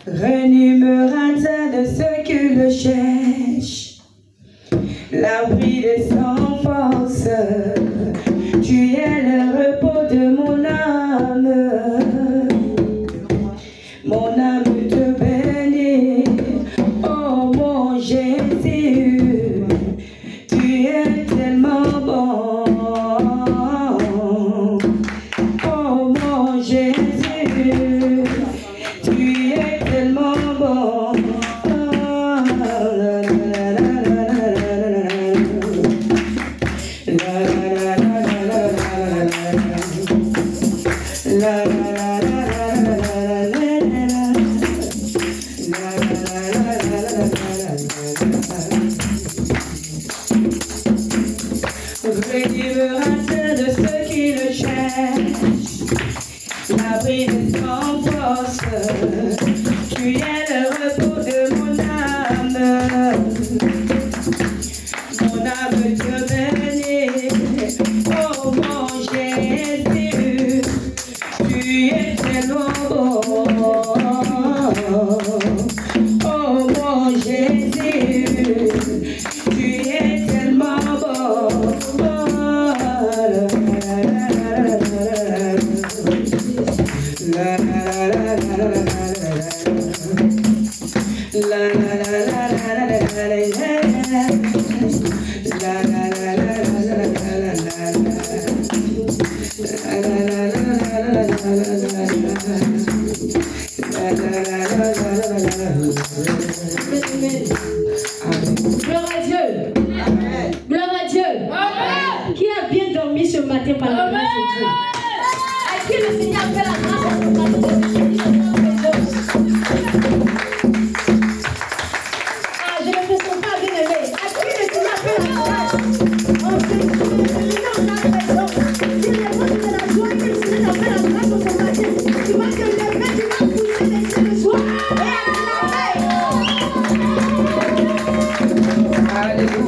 Renumérata de ceux qui le cherchent, l'abri des sans force. Tu es le repos de mon âme. Mon âme te bénit, oh mon Jésus, tu es tellement bon. Oh mon Jésus, tu es tellement bon. Rédhibitoire de ceux qui le cherchent, l'abri des sans force. Tu es le repos de mon âme. Mon âme te bénit, oh mon Jésus, tu es tellement bon. Oh mon Jésus, tu es tellement bon. Gloire à Dieu. Amen. Gloire à Dieu. Amen. Qui a bien dormi ce matin par la grâce de Dieu? À qui le Seigneur fait la grâce ce matin? Ah, je ne me sens pas bien aimé. À qui le Seigneur fait la grâce? On se dit, on a raison. Si les gens de la joie que le Seigneur fait la grâce ce matin, tu vas te lever, tu vas pousser les cieux de joie et alléluia.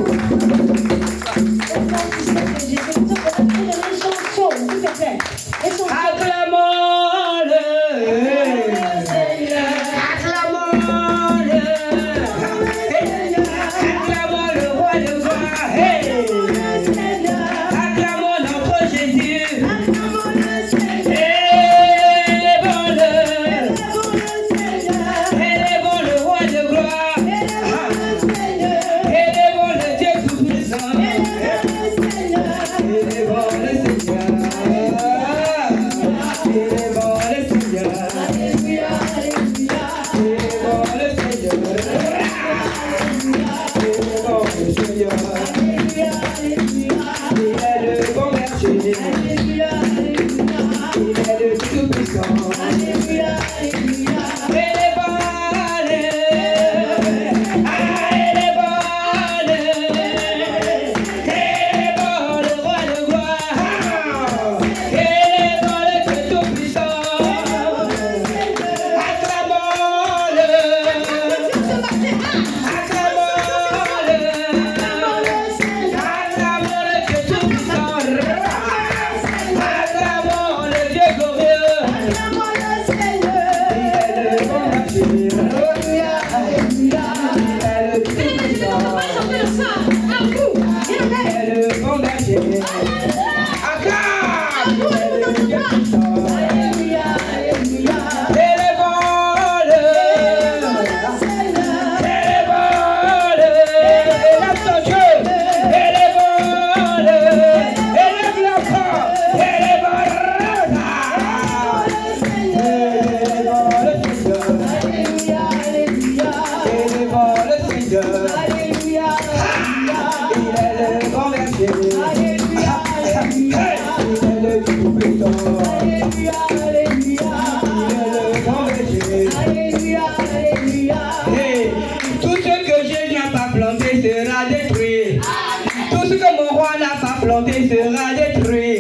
Sera détruit.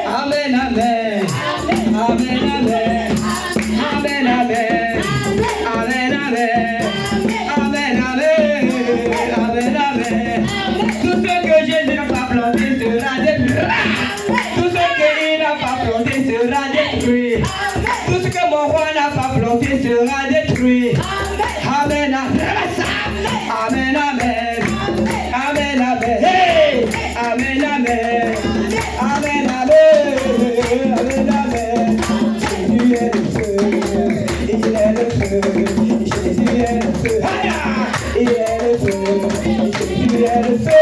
Amen, amen. Amen, amen. Amen, amen. Amen, amen. Amen, amen. Amen, amen. Tout ce que Jésus n'a pas planté sera détruit. Tout ce qu'il n'a pas planté sera détruit. Tout ce que mon roi n'a pas planté sera sera détruit. Amen, amen. Amen, amen. Amen, amen. Hey! Amen, amen. Amen, amen. Amen, amen. Jésus est le feu. Il est le feu. Jésus est le feu. Il est le feu. Jésus est le feu.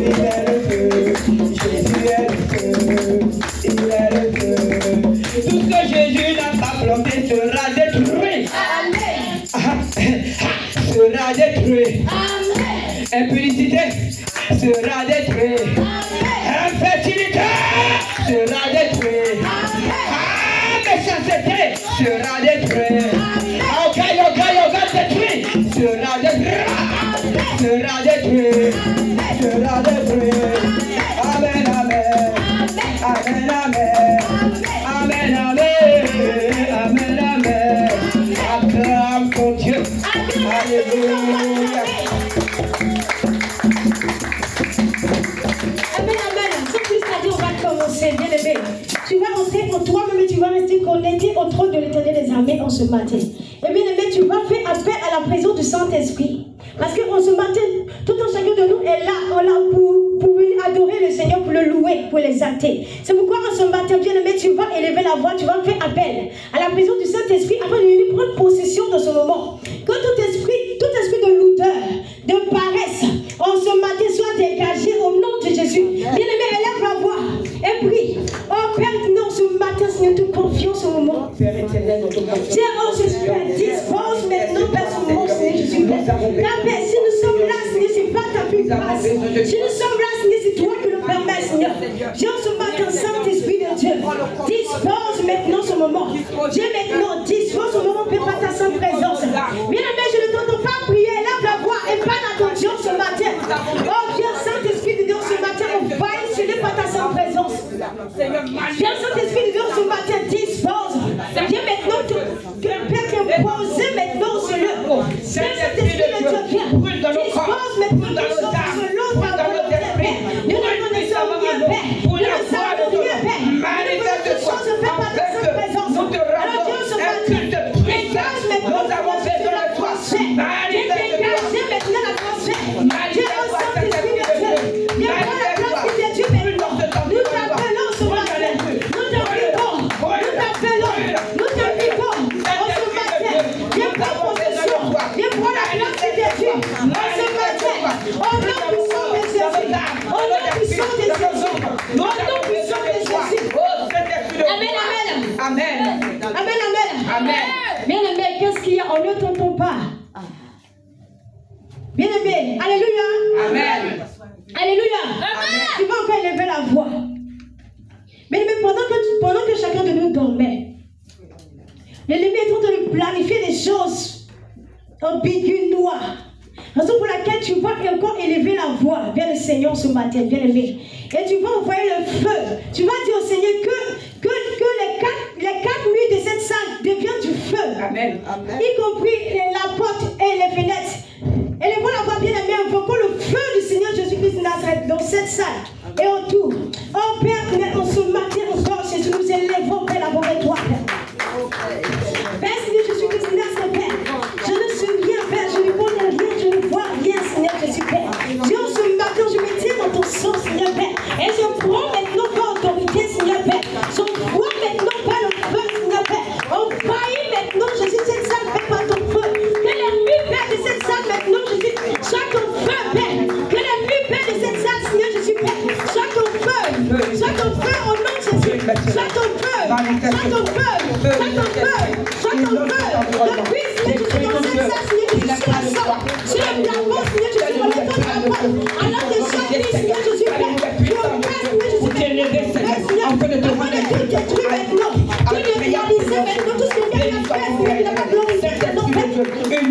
Il est le feu. Jésus est le feu. Il est le feu. Tout ce que Jésus n'a pas planté sera détruit. Sera détruit. Impudicité sera détruit. Infertilité sera détruit. Méchanceté sera détruit. Yoga détruit. Sera détruit. Sera détruit. Sera détruit. Amen, amen. Amen, amen. Amen, amen. Amen, amen. Acclame ton Dieu. Alléluia. Amen, amen. Sans plus tarder, on va commencer, bien aimé. Tu vas rester pour toi-même et tu vas rester connecté au trône de l'Éternel des armées en ce matin. Et bien aimé, tu vas faire appel à la présence du Saint-Esprit. Parce qu'en ce matin, tout un chacun de nous est là, pour adorer le Seigneur, pour le louer, pour l'exalter. C'est pourquoi en ce matin, bien aimé, tu vas élever la voix, tu vas faire appel à la présence du Saint-Esprit afin de lui prendre possession de ce moment. Que tout esprit de lourdeur, de paresse, en ce matin soit dégagé au nom de Jésus. Bien aimé, élève la voix et prie. Oh Père, non, ce matin, Seigneur, toute confiance au moment. Père éternel, Tiens, oh Jésus, Père, dispose maintenant, Père, ce moment, Seigneur Jésus, Père. Car Père, si nous sommes là, Seigneur, c'est pas ta plus grâce. Si nous sommes là, Seigneur, c'est toi qui le permets, Seigneur. Viens ce matin, Saint-Esprit de Dieu. Dispose maintenant ce moment. Dieu, maintenant, dispose ce moment, Père, par ta sainte présence. Bien aimé, je ne t'entends pas prier, lève la voix et parle à ton Dieu ce matin. Oh, viens, Saint-Esprit de Dieu, ce matin, on va essayer par ta sainte présence. Viens, Saint-Esprit de Dieu, ce matin, dispose. Viens maintenant, Père, t'imposer maintenant ce lieu. Viens, Saint-Esprit de Dieu, viens. Dispose maintenant selon ta volonté, Père. Nous ne connaissons rien, Père. Nous ne savons rien, Père. Nous voulons toutes choses faites par ta sainte présence. Alors Dieu, ce matin, dégage maintenant la transfert. Dégage maintenant la transfert. Dieu, au Saint-Esprit de Dieu. Viens prendre la place de Dieu maintenant. Nous t'appelons ce matin. Nous t'appelons. Nous t'appelons. Nous t'appelons. En ce matin, viens prendre possession. Viens prendre la place de Dieu. En ce matin, au nom puissant de Jésus. Au nom puissant de Jésus. Au nom puissant de Jésus. Amen, amen. Amen. Amen, amen. Amen. Bien aimé, qu'est-ce qu'il y a? On ne t'entend pas. Bien aimé, alléluia. Amen. Alléluia. Amen. Tu vas encore élever la voix. Bien aimé, pendant que chacun de nous dormait, l'ennemi est en train de planifier des choses ambiguës, noires. Raison pour laquelle tu vas encore élever la voix vers le Seigneur ce matin, bien aimé. Et tu vas envoyer le feu. Tu vas dire au Seigneur que les quatre murs de cette salle deviennent du feu. Amen. Amen. Y compris la porte et les fenêtres. Élevons la voix, bien aimé, invoquons le feu du Seigneur Jésus-Christ de Nazareth dans cette salle et autour. Oh Père, en ce matin encore, Jésus, nous élevons, Père, la voix de toi, Père. Père, Seigneur Jésus-Christ de Nazareth, Père. Je ne suis rien, Père, je ne connais rien, je ne vois rien, Seigneur Jésus, Père. Dieu, ce matin, je me tiens dans ton sang, Seigneur, Père. Et je prends maintenant par autorité, Seigneur, Père. Je prends maintenant par le feu, Seigneur, Père. Envahis maintenant, Jésus, cette salle, Père, par ton feu. Que l'ennemi, Père, de cette salle, maintenant, Jésus, soit ton feu, Père. Que l'ennemi, Père, de cette salle, Seigneur Jésus, Père, soit ton feu. Soit ton feu au nom de Jésus. Soit ton feu. Soit ton feu. Soit ton feu. Soit ton feu. Depuis, Seigneur Jésus, dans cette salle, Seigneur Jésus, sur la sorte. Sur le plafond, Seigneur Jésus, dans le temps de la porte. Alors que chaque Seigneur Jésus, Père, pour Père, Seigneur Jésus, Père, Seigneur, afin de tout détruire maintenant. Tout réaliser maintenant, tout ce que Père a fait, Seigneur, il n'a pas glorifié ton Père. Père,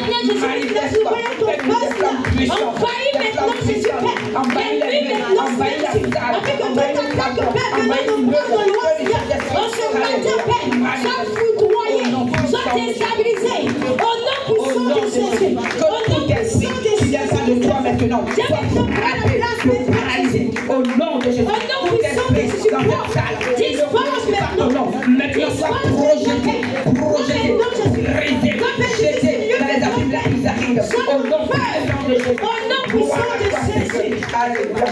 Seigneur Jésus, Christ, tu connais ton feu, Seigneur. Envahis maintenant, Jésus, Père. Ennemi maintenant, Seigneur Jésus, afin que toute attaque, Père, venant de moi, de loin, Seigneur, en ce matin, Père, soit foudroyé, soit déstabilisé, au nom puissant de Jésus, au nom puissant de Jésus. Maintenant, paralysé au nom de Jésus. Au nom puissant de Jésus, dispose maintenant. Maintenant, sois projeté, Alléluia.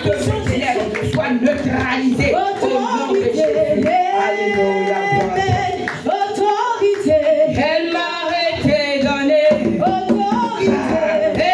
Tout ce ténèbre soit neutralisé au nom de Jésus. Alléluia. Autorité. Elle m'a été donnée. Autorité.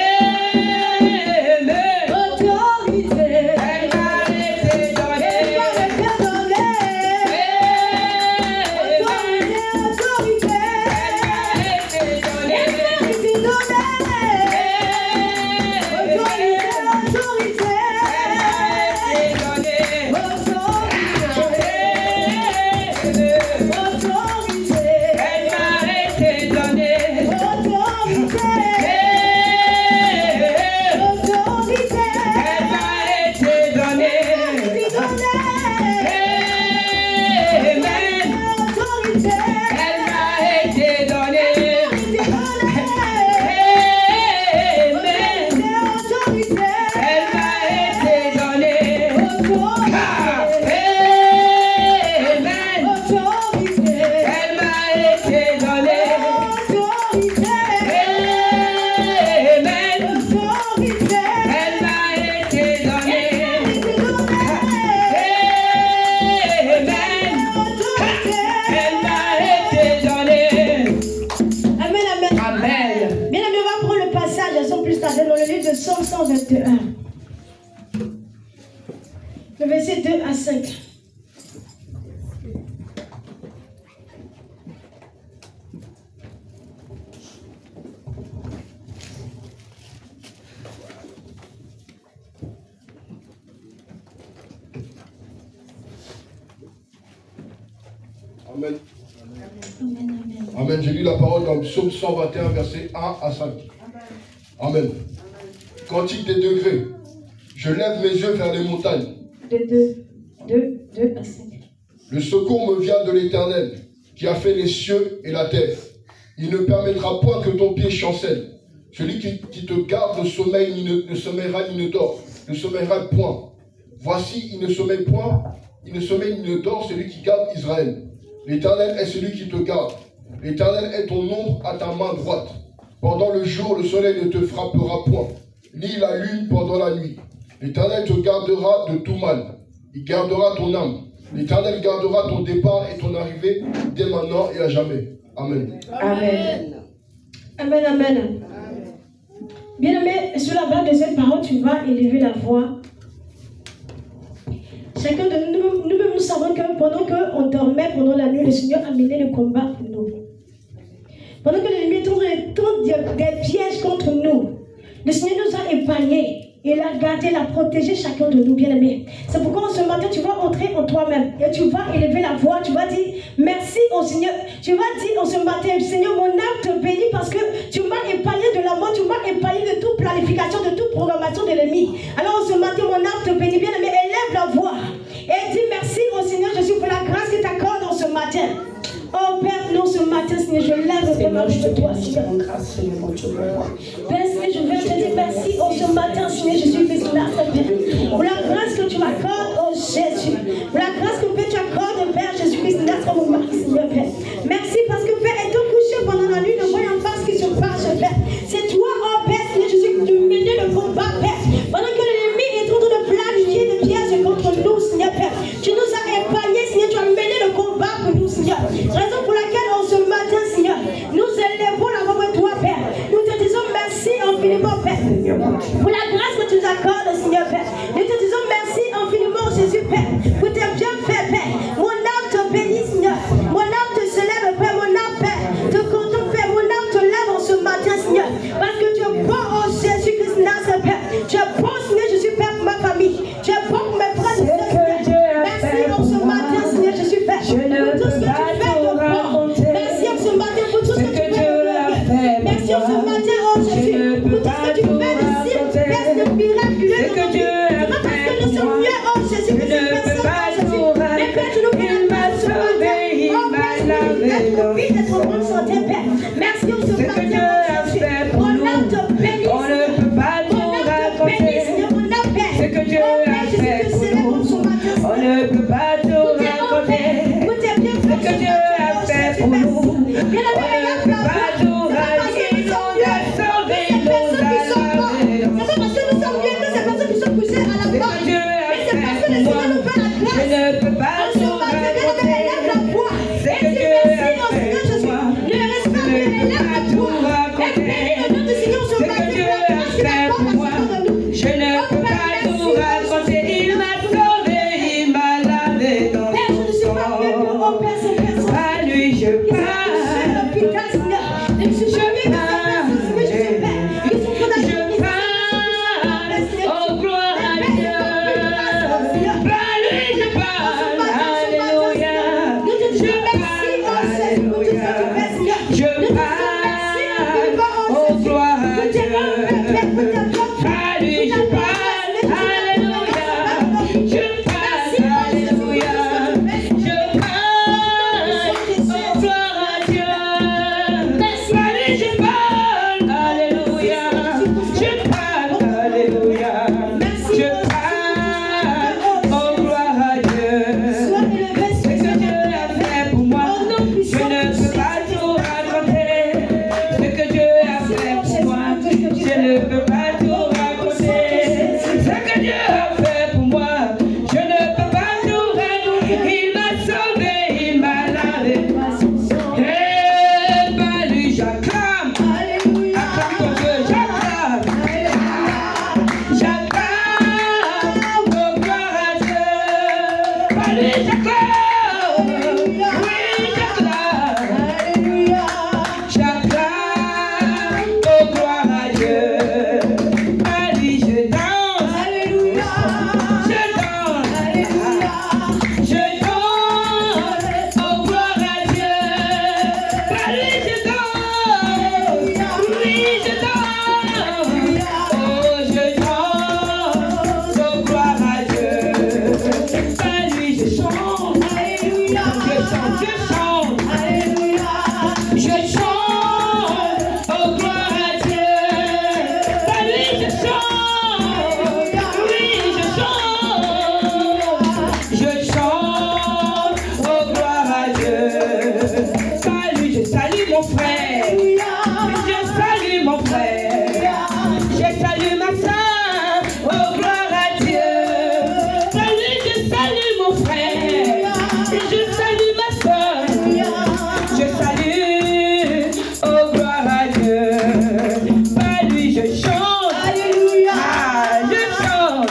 Psaume 121, le verset 2 à 5. Amen. Amen. J'ai lu la parole dans le psaume 121, verset 1 à 5. Amen. Cantique des degrés. Je lève mes yeux vers les montagnes. 2 à 5. Le secours me vient de l'Éternel, qui a fait les cieux et la terre. Il ne permettra point que ton pied chancelle. Celui qui te garde ne sommeille ne sommeillera ni ne dort, ne sommeillera point. Voici, il ne sommeille point, il ne sommeille ni ne dort, celui qui garde Israël. L'Éternel est celui qui te garde. L'Éternel est ton ombre à ta main droite. Pendant le jour, le soleil ne te frappera point, ni la lune pendant la nuit. L'Éternel te gardera de tout mal. Il gardera ton âme. L'Éternel gardera ton départ et ton arrivée dès maintenant et à jamais. Amen. Amen. Amen, amen. Bien-aimé, sur la base de cette parole, tu vas élever la voix. Chacun de nous savons que pendant qu'on dormait pendant la nuit, le Seigneur a mené le combat pour nous. Pendant que l'ennemi tourne des pièges contre nous, le Seigneur nous a épargnés. Il a gardé, il a protégé chacun de nous, bien-aimés. C'est pourquoi ce matin, tu vas entrer en toi-même. Et tu vas élever la voix. Tu vas dire merci au Seigneur. Tu vas dire en ce matin, Seigneur, mon âme te bénit parce que tu m'as épargné de la mort. Tu m'as épargné de toute planification, de toute programmation de l'ennemi. Alors ce matin, mon âme te bénit, bien-aimé. Élève la voix. Et dis merci au Seigneur Jésus pour la grâce qu'il t'accorde en ce matin. Oh Père, non, ce matin, Seigneur, je lève vraiment de toi, Seigneur. Père, Seigneur, je vais te dire merci en ce matin, Seigneur, je suis là, Père. Pour la grâce que tu m'accordes, oh Jésus. Pour la grâce que Père, tu accordes, Père Jésus-Christ, notre mon mari, Seigneur, Père. Merci parce que Père, étant couché pendant la nuit, ne voyant pas ce qui se passe, Père. C'est toi, oh Père, Seigneur, Jésus, qui nous menais le combat, Père. Pendant que l'ennemi est en train de planifier des pièges contre nous, Seigneur, Père. Tu nous as épargnés, Seigneur, tu as mené le combat pour nous, Seigneur. Raison pour laquelle, en ce matin, Seigneur, nous élevons la voix de toi, Père. Nous te disons merci infiniment, Père. Pour la grâce que tu nous accordes, Seigneur, Père. Nous te disons merci infiniment, Jésus, Père. Pour tes bienfaits, Père. Mon âme te bénit, Seigneur. Mon âme te célèbre, Père. Mon âme, Père, te contemple, Père. Mon âme te lève en ce matin, Seigneur. Parce que tu es bon, oh Jésus-Christ, Nazareth, Père. Tu es bon, Seigneur, Jésus, Père, pour ma famille. Tu es bon pour mes frères et sœurs. Merci en ce matin, Seigneur, Jésus, Père. Pour tout ce que tu fais de bon. Merci en ce matin pour tout ce que tu fais de glorieux. Merci en ce matin, oh Jésus, pour tout ce que tu fais de si de miraculeux. C'est pas parce que nous sommes mieux, oh Jésus, que c'est personne, oh Jésus. Mais Père, tu nous fais mal ce matin. Oh Père, tu nous fais d'être en bonne santé, Père. Merci en ce matin, oh Jésus. Mon âme te bénit. On ne peut pas tout raconter ce que Dieu a fait pour nous. On ne peut pas tout raconter ce que Dieu a fait pour nous. On ne peut pas tout raconter. Il nous a sauvés, il nous a lavés. C'est pas parce que nous sommes bien que ces personnes qui sont Dieu. Salut, je parle, alléluia. Je parle, alléluia. Je parle, oh gloire à Dieu. Salut, je parle, alléluia. Je parle, alléluia. Je parle, oh gloire à Dieu. Ce que Dieu a fait pour moi, je ne peux pas tout raconter. Ce que Dieu a fait pour moi, je ne peux pas tout raconter. Ce que Dieu a fait pour moi, je ne peux pas tout raconter. Il m'a sauvé, il m'a lavé. Et par lui j'acclame. Acclame ton Dieu, j'acclame. J'acclame, oh gloire à Dieu. Par lui j'acclame. Oui, j'acclame. J'acclame, oh gloire à Dieu. Par lui je danse. Je danse. Je danse, oh gloire à Dieu. Par lui je danse. Oui, je danse. Oh, je danse, oh gloire à Dieu. Par lui je chante. Je chante. Je chante, oh gloire à Dieu. Par lui je chante. Oui, je chante. Je chante, oh gloire à Dieu. Par lui je salue mon frère. Je salue mon frère. Je salue ma soeur, oh gloire à Dieu. Par lui je salue mon frère. Je salue ma soeur. Je salue, oh gloire à Dieu. Par lui je chante. Ah, je chante.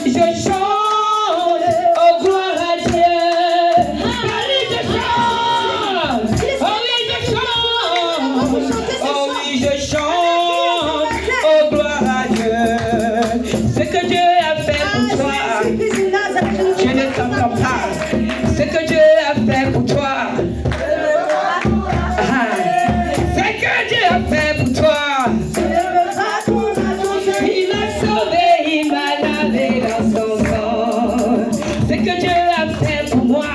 Je chante, oh gloire à Dieu. Par lui je chante. Oh oui, je chante. Oh oui, je chante, oh gloire à Dieu. Ce que Dieu a fait pour toi, je ne t'entends pas. Ce que Dieu a fait pour toi, ce que Dieu a fait pour toi. Il m'a sauvé, il m'a lavé dans son sang. Ce que Dieu a fait pour moi,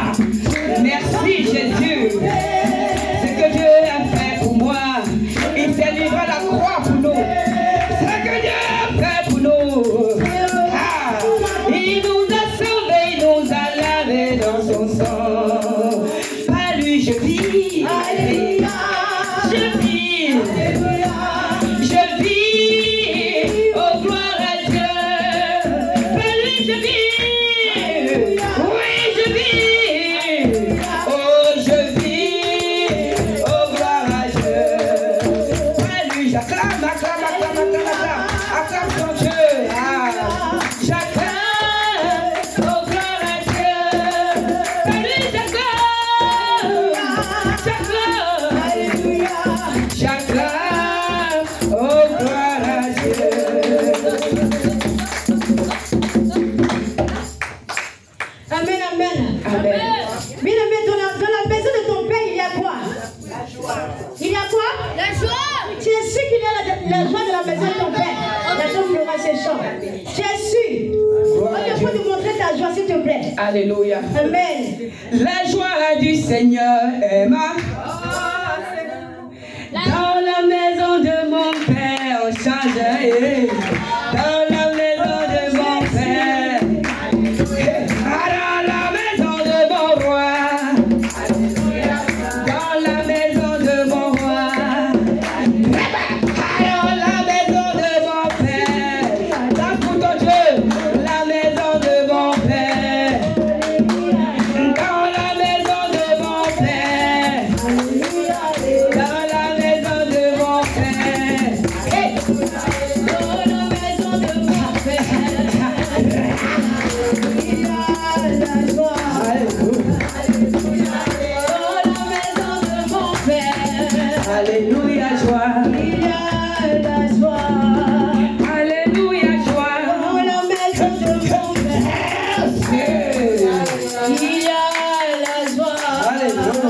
merci Jésus. Ce que Dieu a fait pour moi, il s'est livré à la croix pour nous. Ce que Dieu a fait pour nous, il nous a sauvés, il nous a lavés dans son sang. Par lui je vis, je vis. Je vis, oh gloire à Dieu. Par lui je vis. Oui, je vis. Oh, je vis, oh gloire à Dieu. Par lui j'acclame, acclame, acclame, acclame, acclame. Acclame ton Dieu. J'acclame, oh gloire à Dieu. Par lui j'acclame, j'acclame. J'acclame, oh gloire à Dieu. Amen, amen. Amen. Bien aimé, dans la maison de ton père, il y a quoi? Il y a quoi? La joie. Tu es sûr qu'il y a la joie de la maison de ton père? La joie pleura ses chants. Tu es sûr? Gloire à Ok, Dieu. faut nous montrer ta joie, s'il te plaît. Alléluia. Amen. La joie du Seigneur est ma. Dans la maison de mon père, on change. Dans la maison de mon père. Dans la maison de mon roi. Dans la maison de mon roi. Dans la maison de mon père. Dans pour ton Dieu. La maison de mon père. Dans la maison de mon père. Dans la maison de mon père. Hey! Dans la maison de mon père. Il y a la joie. Dans la maison de mon père. Alléluia, joie. Il y a la joie. Alléluia, joie. Dans la maison de mon père. Il y a la joie. Alléluia.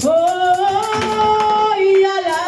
Oh, il y a la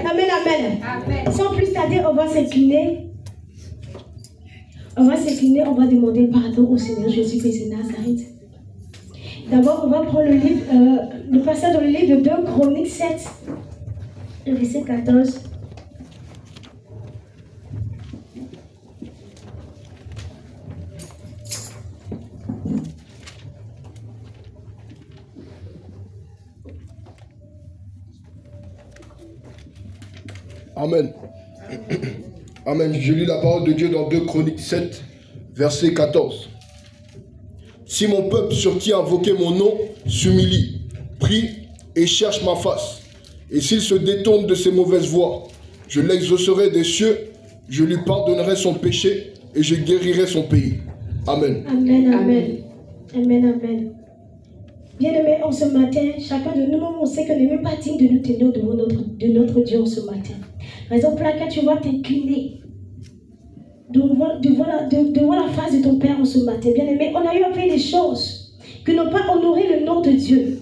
Amen, amen. Sans plus tarder, on va s'incliner. On va s'incliner, on va demander pardon au Seigneur Jésus-Christ de Nazareth. D'abord, on va prendre le passage dans le livre de 2 Chroniques 7, le verset 14. Amen. Amen. Je lis la parole de Dieu dans 2 Chroniques 7, verset 14. Si mon peuple sur qui a invoqué mon nom s'humilie, prie et cherche ma face, et s'il se détourne de ses mauvaises voies, je l'exaucerai des cieux, je lui pardonnerai son péché et je guérirai son pays. Amen. Amen, amen. Amen, amen. Bien-aimés, en ce matin, chacun de nous, on sait qu'on n'est même pas digne de nous tenir devant notre Dieu en ce matin. Raison pour laquelle tu vas t'incliner devant la face de ton Père en ce matin. Bien-aimé, on a eu à faire des choses qui n'ont pas honoré le nom de Dieu.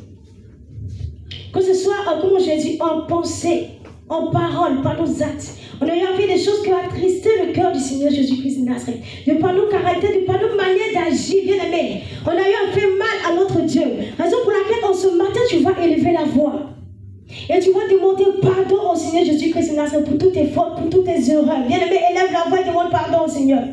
Que ce soit, comme Jésus, en pensée, en parole, par nos actes. On a eu à faire des choses qui ont attristé le cœur du Seigneur Jésus-Christ de Nazareth. De par nos caractères, de par nos manières d'agir, bien-aimé. On a eu à faire mal à notre Dieu. Raison pour laquelle, en ce matin, tu vas élever la voix. Et tu vas demander pardon au Seigneur Jésus-Christ de Nazareth pour toutes tes fautes, pour toutes tes erreurs. Bien-aimé, élève la voix et demande pardon au Seigneur.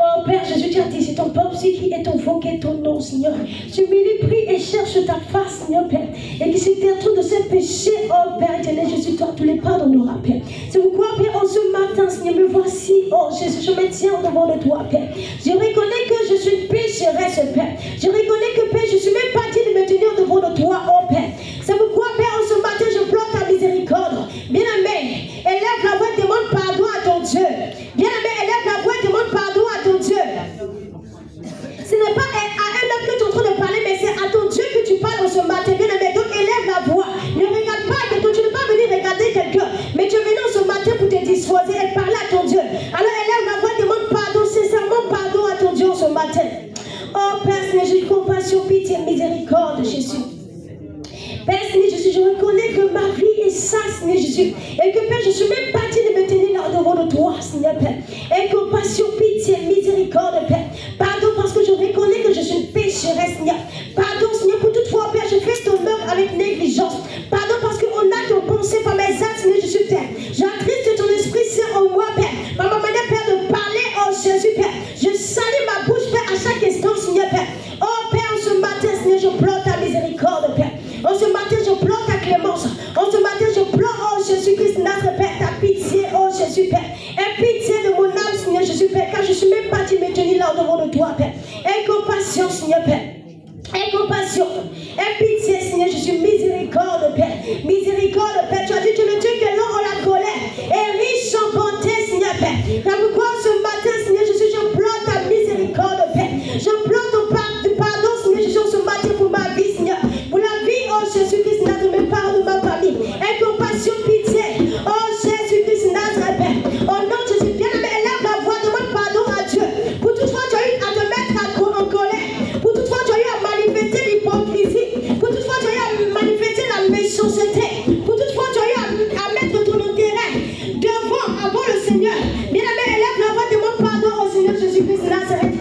Oh Père Jésus, tu as dit, c'est ton peuple qui est invoqué ton nom, Seigneur. Tu prie et cherche ta face, Seigneur Père. Et qui se détourne de ses péchés, oh Père éternel, Jésus, toi, tous les pardonneras, Père. C'est pourquoi, Père, en ce matin, Seigneur, me voici, oh Jésus, je me tiens devant de toi, Père. Je reconnais que je suis pécheresse, Père. Je reconnais que, Père, je suis même pas digne de me tenir devant de toi, oh Père. C'est pourquoi, Père, en ce matin, je pleure ta miséricorde. Bien-aimé, élève la voix et demande pardon à ton Dieu. Bien-aimé, élève la voix et demande pardon à ton Dieu. Ce n'est pas à un homme que tu es en train de parler, mais c'est à ton Dieu que tu parles ce matin. Bien-aimé, donc élève la voix. Ne regarde pas quelqu'un, tu ne peux pas venir regarder quelqu'un, mais tu es venu ce matin pour te disposer et parler à ton Dieu. Alors élève la voix, demande pardon, sincèrement pardon à ton Dieu ce matin. Oh Père, Seigneur Jésus, compassion, pitié, miséricorde, Jésus. Père Seigneur Jésus, je reconnais que ma vie est ça, Seigneur Jésus. Et que Père, je suis même pas digne de me tenir là devant de toi, Seigneur Père. Et compassion, pitié, miséricorde, Père. Pardon parce que je reconnais que je suis une pécheresse, Seigneur. Pardon, Seigneur, pour toute fois, Père, je fais ton œuvre avec négligence. Pardon parce qu'on a ton pensée par mes actes, Seigneur Jésus, Père. J'attriste ton Esprit Saint en moi, Père. Par ma manière, Père, de parler, oh Jésus, Père. Je salis ma bouche, Père, à chaque instant, Seigneur, Père. Oh Père, en ce matin, Seigneur, je pleure ta miséricorde, Père. En ce matin, je pleure ta clémence. En ce matin, je pleure, oh Jésus-Christ, notre Père, ta pitié, oh Jésus, Père. Aie pitié de mon âme, Seigneur Jésus, Père, car je ne suis même pas dit me tenir là devant de toi, Père. Aie compassion, Seigneur, Père. Aie compassion. Aie pitié, Seigneur Jésus, miséricorde, Père. Miséricorde, Père. Tu as dit que le Dieu qui est long en la colère est riche en bonté, Seigneur, Père. C'est pourquoi ce matin, Seigneur Jésus, je pleure ta miséricorde, Père. Je pleure ton pardon, Seigneur Jésus, ce matin pour ma vie, Seigneur. Pour la vie, oh Jésus-Christ, Nazareth, me parle de ma famille. Aie compassion, pitié. Oh Jésus-Christ, Nazareth, Père. Au nom de Jésus, bien aimé, élève la voix, demande pardon à Dieu. Pour toutefois, tu as eu à te mettre en colère. Pour toutefois, tu as eu à manifester l'hypocrisie. Pour toutefois, tu as eu à manifester la méchanceté. Pour toutefois, tu as eu à mettre ton intérêt avant le Seigneur. Bien aimé, élève la voix, demande pardon au Seigneur Jésus-Christ, Nazareth.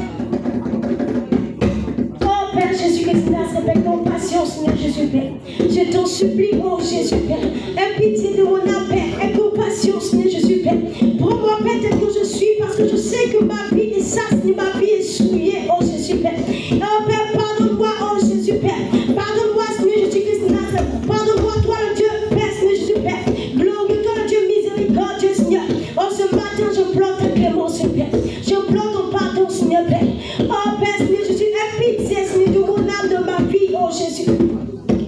Père Jésus-Christ, avec compassion, Seigneur Jésus, Père. Je t'en supplie, oh Jésus, Père. Aie pitié de mon âme, Père. Aie compassion, Seigneur Jésus, Père. Prends-moi, Père, tel que je suis, parce que je sais que ma vie est sale, ma vie est souillée, oh Jésus, Père. Oh Père, pardonne-moi, oh Jésus, Père. Pardonne-moi, Seigneur Jésus-Christ, Nazareth. Pardonne-moi, toi le Dieu, Père, Seigneur Jésus, Père. Glorifie-toi le Dieu miséricordieux, Seigneur. Oh, ce matin, je pleure ta clémence, Père. Je pleure ton pardon, Seigneur, Père. Oh Père, Seigneur Jésus, aie pitié, Seigneur, de mon âme, de ma vie, oh Jésus.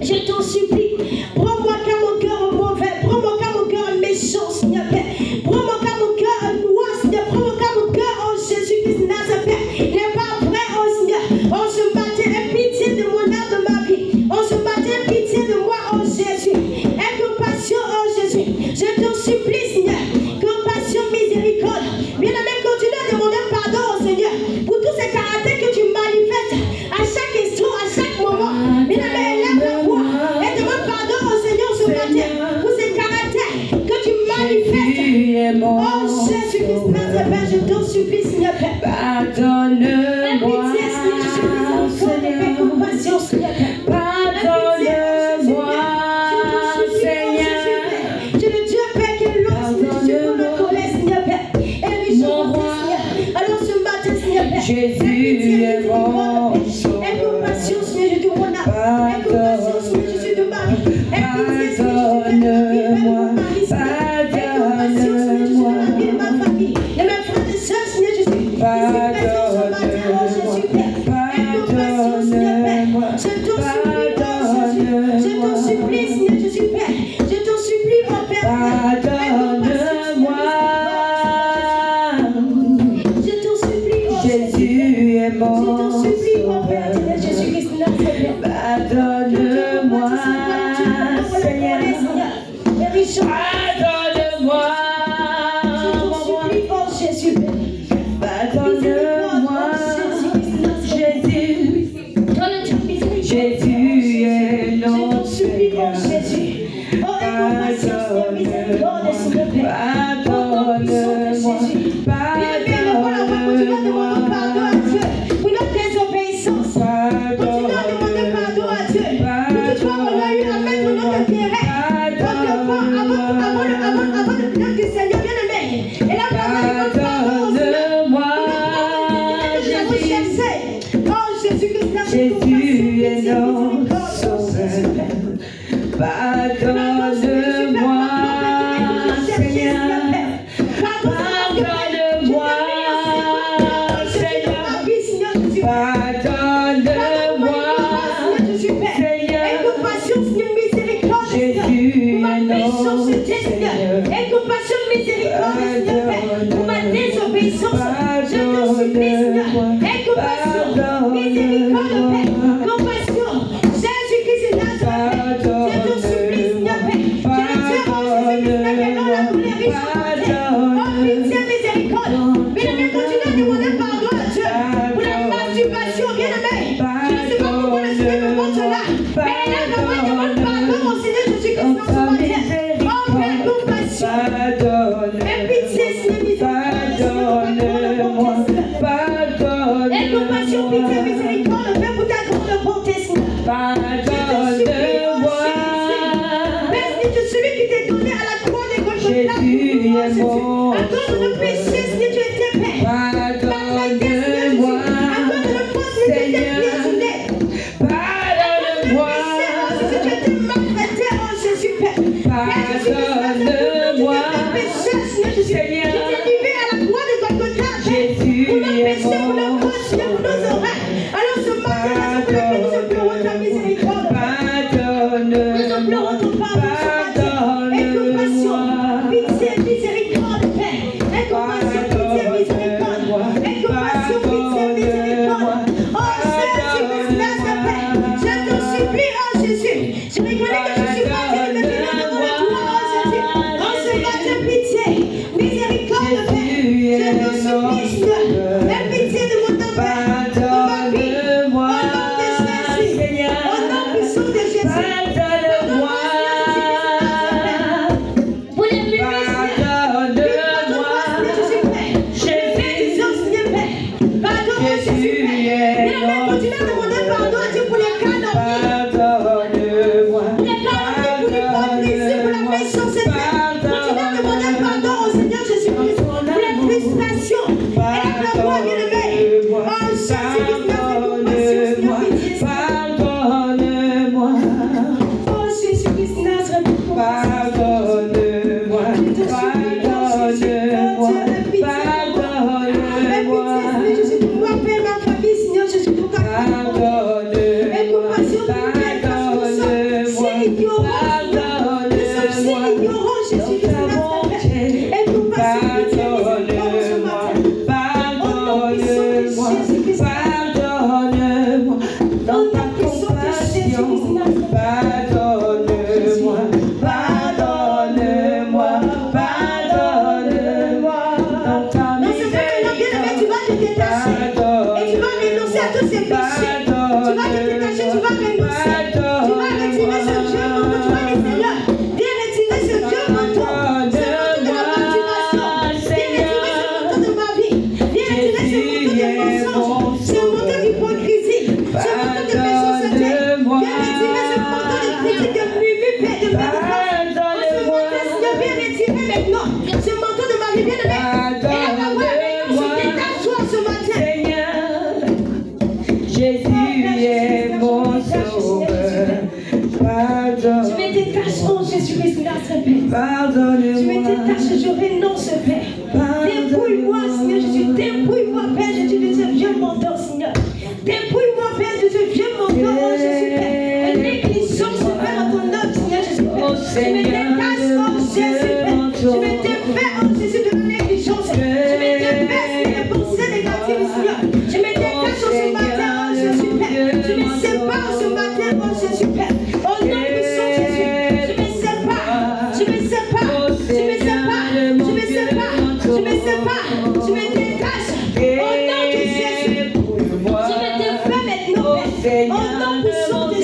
Je t'en supplie. Prends-moi car mon cœur est mauvais. Prends-moi car mon cœur est méchant, Seigneur, Père. Prends-moi car mon cœur est noir, Seigneur. Prends-moi car mon cœur, oh Jésus-Christ, Nazareth, Père. N'est pas vrai, oh Seigneur. Oh, ce matin, aie pitié de mon âme, de ma vie. Oh, ce matin, aie pitié de moi, oh Jésus. Aie compassion, oh Jésus. Je t'en supplie, Seigneur. Compassion, miséricorde. Bien-aimé, continue à demander pardon au Seigneur pour tous ces caractères que tu manifestes à chaque instant, à chaque moment. Bien-aimé, élève la voix et demande pardon au Seigneur ce matin pour ces caractères Pardonne-moi, Seigneur. Pardonne-moi, Seigneur. Tu es le Dieu Père qui est long, Seigneur. Je suis pour la colère, Seigneur Père. Et riche, Seigneur. Alors ce matin, Seigneur Père. Jésus est mon sauveur. Aie compassion, Seigneur, je te demande. Aie compassion, Seigneur, je suis de Marie. Aie compassion, Seigneur, je suis de Marie. Aie compassion, Seigneur, je suis de la vie de ma famille. Et mes frères et sœurs, Seigneur, je suis. Yeah. Jésus est mon sauveur. Pardonne. Je me détache, oh Jésus-Christ, grâce à Père. Pardonne-moi. Je me détache, je renonce, Père. Dépouille-moi, Seigneur Jésus. Dépouille-moi, Père Jésus, de ce vieux mentor, Seigneur. Dépouille-moi, Père, de ce vieux mentor, oh Jésus, Père. Négligence, Père, dans ton âme, Seigneur Jésus, Père. Je me détache, oh Jésus, Père. Je me défais, oh Jésus, de la négligence. Je me défais des pensées négatives, Seigneur. Je me détache ce matin, oh Jésus, Père. Je me sépare ce matin, oh Jésus, Père. Au nom puissant de Jésus, je me sépare. Je me sépare. Je me sépare. Je me sépare. Je me sépare. Je me détache. Au nom de Jésus. Je me défais maintenant, Père. Au nom puissant de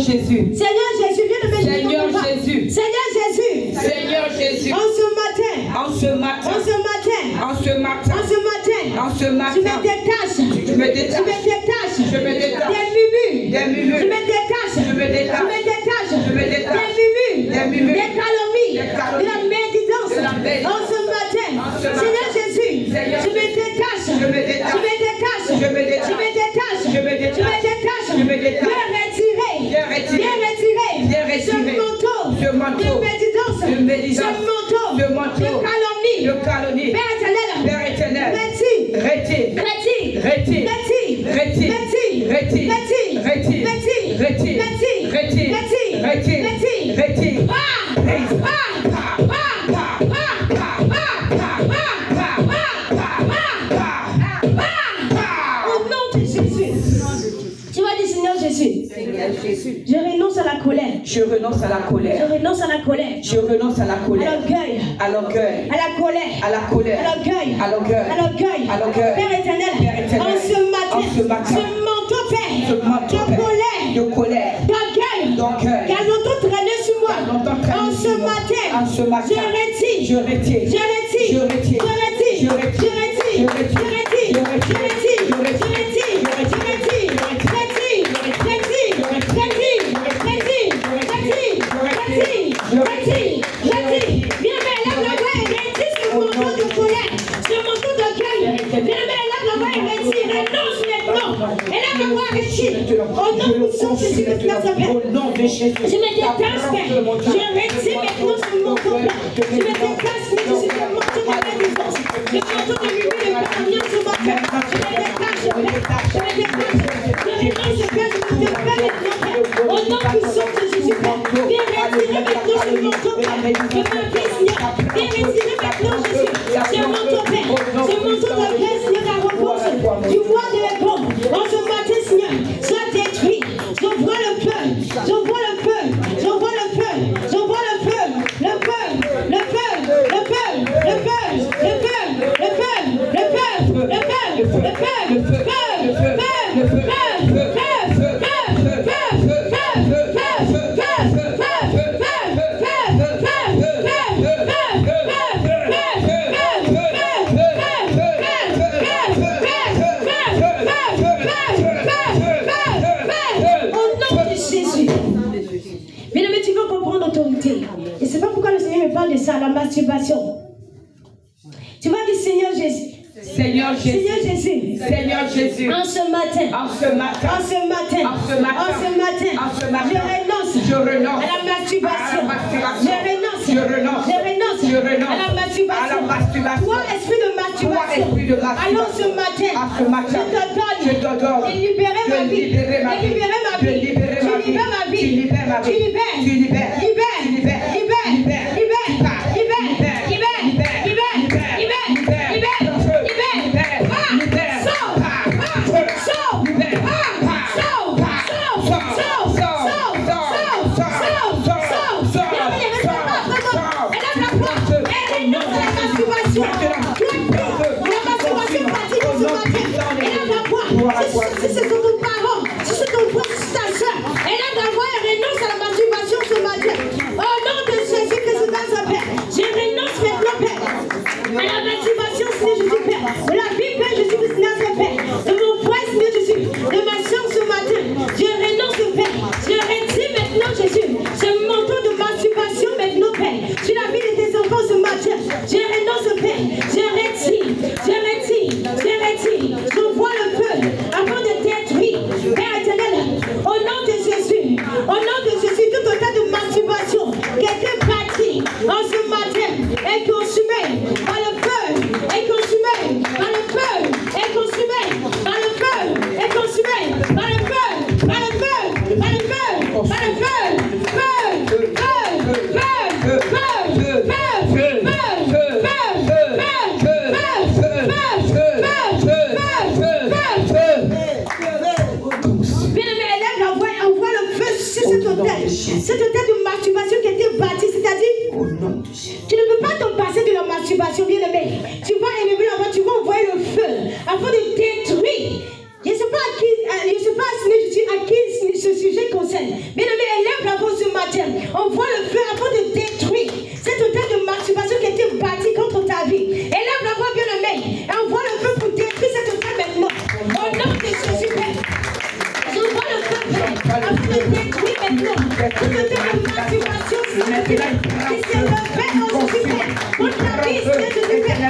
Jésus. Seigneur Jésus, viens de me Seigneur Jésus. Seigneur Jésus. Seigneur Jésus. En ce matin. En ce matin. En ce matin. En ce matin. En ce matin. En ce matin. Je me détache. Je me détache. Je me détache. Je me détache. Des mumus. Des mumus. Je me détache. Je me détache. Je me détache. Je me détache. Des mumus. Des mumus. Des calomnies. Des calomnies. De la médisance. De la médisance. En ce matin. En ce matin. Seigneur Jésus. Seigneur. Je me détache. Je me détache. Je me détache. Je me détache. Je me détache. Je me détache. Je me détache. Je me détache. Viens retirer. Viens retirer. Viens retirer. Viens retirer. Ce manteau. Ce manteau. De médisance. De médisance. Ce manteau. Ce manteau. De calomnie. De calomnie. Père éternel. Père éternel. Retire. Retire. Retire. Retire. Retire. Retire. Retire. Retire. Retire. Retire. Retire. Retire. Retire. Retire. Retire. Retire. Retire. Retire. Ah! Retire. Ah! Ah! Ah! Au nom de Jésus. Tu vas dire Seigneur Jésus. Seigneur Jésus. Je renonce à la colère. Je renonce à la colère. Je renonce à la colère. Je renonce à la À colère. l'orgueil. À l'orgueil. À la colère. À la colère. À l'orgueil. À l'orgueil. À l'orgueil. À l'orgueil. Père éternel. Père éternel. En ce matin. En ce matin. Ce manteau, Père. Ce manteau, De Père. colère. De colère. D'orgueil. D'orgueil. Qui a longtemps traîné sur moi. Qui a longtemps traîné En sur ce moi. matin. En ce matin. Je retire. Je retire. Je retire. Je retire. Je retire. Je retire. Je retire. Je retire. Je retire. Je retire. Viens me lève la voix et retire ce manteau de colère, ce manteau d'orgueil. Viens me lève la voix et retire. Renonce maintenant. Et lève la voix et retire. Au nom puissant de Jésus Christ, Au nom de Jésus. je me détache, Père. Je retire maintenant ce manteau, Père. Je me détache, mais je suis le manteau de la défense. Le manteau de l'huile et de parvenir ce matin. Je me détache, Père. Je me détache. Je renonce, Père. Je me défais maintenant, Père. Au nom puissant de Jésus, Père. Viens retirer maintenant ce manteau, Père. De ma vie, Seigneur. Viens retirer maintenant, Jésus. Ce manteau, Père. Ce manteau de grâce, Seigneur, la repose. Tu vois de mes bons. En ce matin, Seigneur, sois détruit. Je vois le feu. Je vois le feu. Je vois le feu. Je vois le feu. Le feu. Le feu. Le feu. Le feu. Le feu. Le feu. Le feu. Le feu. Le feu. Le feu. Le feu. Le feu. Le feu. Et c'est pas pourquoi le Seigneur me parle de ça, la masturbation. Tu vas dire Seigneur Jésus. Seigneur Jésus. Seigneur Jésus. Seigneur Jésus. En ce matin. En ce matin. En ce matin. En ce matin. En ce matin. En ce matin. Je renonce. À la masturbation. Je renonce. Je renonce. Je renonce. Je renonce. À la masturbation. À la masturbation. Toi, esprit de masturbation. Toi, esprit de masturbation. Alors ce matin. Ce matin. Je te donne. De libérer ma vie. De libérer ma vie. De libérer ma vie. Tu libères ma vie. Tu libères ma vie. Tu libères. Tu libères. Libère. Tu libères. Libère. Libère. Libère. bâti, c'est-à-dire, tu ne peux pas te passer de la masturbation, bien aimé. Tu vas élever la voix, tu vas envoyer le feu afin de détruire. Je ne sais pas à qui ce sujet concerne. Bien aimé, élève la voix ce matin. On voit le feu afin de détruire cette terre de masturbation qui a été bâtie contre ta vie. Élève la voix, bien aimé. Et on voit le feu pour détruire cette terre maintenant. Au nom de Jésus, Père. Je vois le feu, Père, afin de détruire maintenant toute terre de masturbation qui s'est levée en Jésus, Père. Contre la vie, Seigneur Jésus, Père.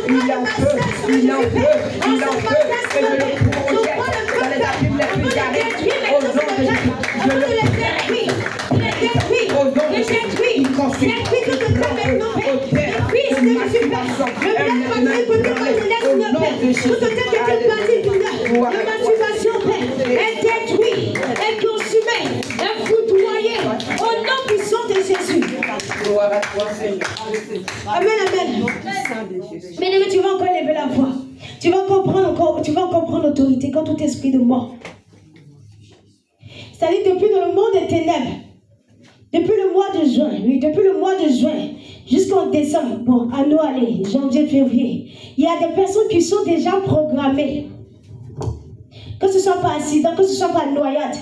Il a un feu, il a un feu, il a un feu. Et je le projette dans les abîmes les plus arrêtés. Au nom de Jésus, je le détruis. Au nom de Jésus, il construit. Amen, amen. Mais tu vas encore lever la voix. Tu vas encore prendre l'autorité quand tout esprit de mort. C'est-à-dire depuis dans le monde des ténèbres. Depuis le mois de juin, oui, depuis le mois de juin jusqu'en décembre, bon, à nous aller, janvier, février, il y a des personnes qui sont déjà programmées. Que ce soit par accident, que ce soit par noyade.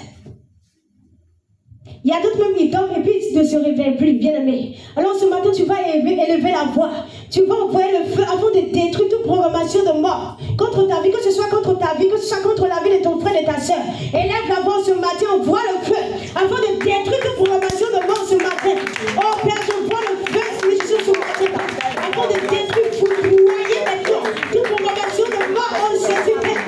Il y a d'autres même qui dorment et puis ils ne se réveillent plus, bien aimé. Alors ce matin, tu vas élever la voix. Tu vas envoyer le feu avant de détruire toute programmation de mort contre ta vie, que ce soit contre ta vie, que ce soit contre la vie de ton frère et de ta soeur. Élève la voix ce matin, envoie le feu afin de détruire toute programmation de mort ce matin. Oh Père, je vois le feu sur ce matin afin de détruire, foudroyer maintenant toute programmation de mort en Jésus, Père.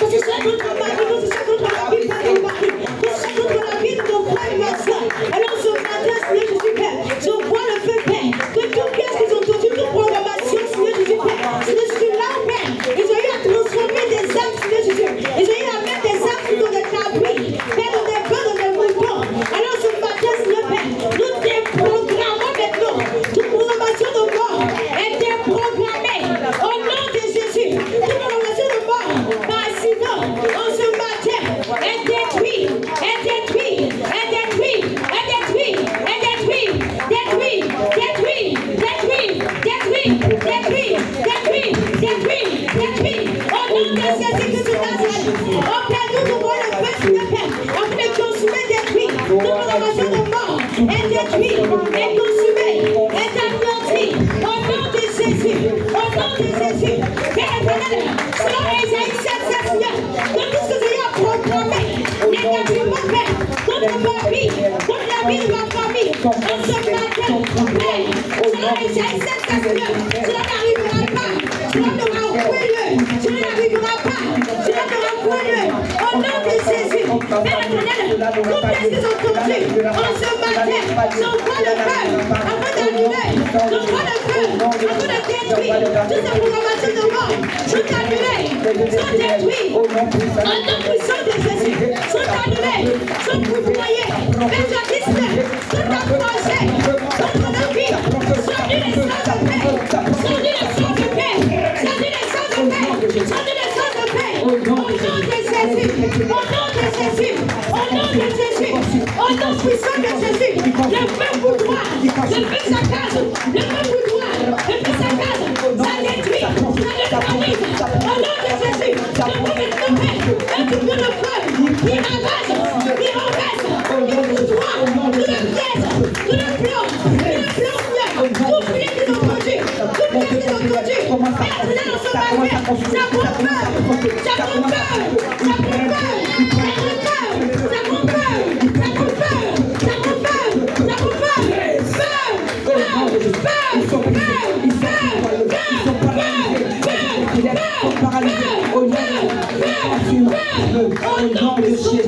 Que ce soit contre ma vie, que ce soit contre la vie de ton mari, que ce soit contre la vie de ton frère et ma soeur. Alors ce matin, Seigneur Jésus, Père, je vois le feu, Père, que toute pièce qu'ils ont entendu, toute programmation, Seigneur Jésus, Père, Seigneur Jésus, là, Père, ils ont eu à transformer des âmes, Seigneur Jésus, ils ont eu à mettre des âmes dans des cabris, Père, dans des bœufs, dans des moutons. Alors ce matin, Seigneur, Père, nous déprogrammons maintenant toute programmation de mort est déprogrammée au nom de Jésus. Toute programmation de mort par accident, en ce matin, est détruite, est détruite, est détruite, est détruite, est détruite, détruite, détruite, détruite, détruite, détruite, détruite, détruite, détruite, au nom de Jésus-Christ de Nazareth. Oh Père, nous devons le feu sur le Père, afin de consumer, détruire toute programmation de mort, est détruite, est consumée, est anéantie, au nom de Jésus, au nom de Jésus. Père éternel, selon Ésaïe 7, Seigneur, que tout ce que j'ai à programmer négativement, Père, contre ma vie, contre la vie de ma famille, en ce matin, Père, selon Ésaïe 7, Seigneur, cela n'arrivera pas, cela n'aura aucun lieu, cela n'arrivera pas, cela n'aura aucun lieu, au nom de Jésus. Père éternel, toutes les qu'ils ont conduit en ce matin, j'envoie le feu afin d'annuler, j'envoie le feu afin de détruire toute cette programmation de mort, sont annulées, sont détruites, au nom puissant de Jésus, sont annulées, sont foudroyées, méthodistes, sont approchées, contre la vie, sont nus les sangs de paix, sont nus les sangs de paix, sont nus les sangs de paix, sont nus les sangs de paix, au nom de Jésus, au nom de Jésus, au nom de Jésus, au nom puissant de Jésus, le feu foudroie, le feu saccage, le feu foudroie, le feu saccage, ça détruit, ça neutralise, au nom de Jésus, le feu détruit, un coup de feu, qui ravage, qui renverse, qui foudroie, tout le piège, tout le plan, tout pied qu'ils ont conduit, tout pied qu'ils ont conduit, et là dans ce matin, ça prend peur, ça prend peur, ça prend peur, ça prend peur, ça prend peur, ça prend peur, ça prend peur, au nom de Jésus.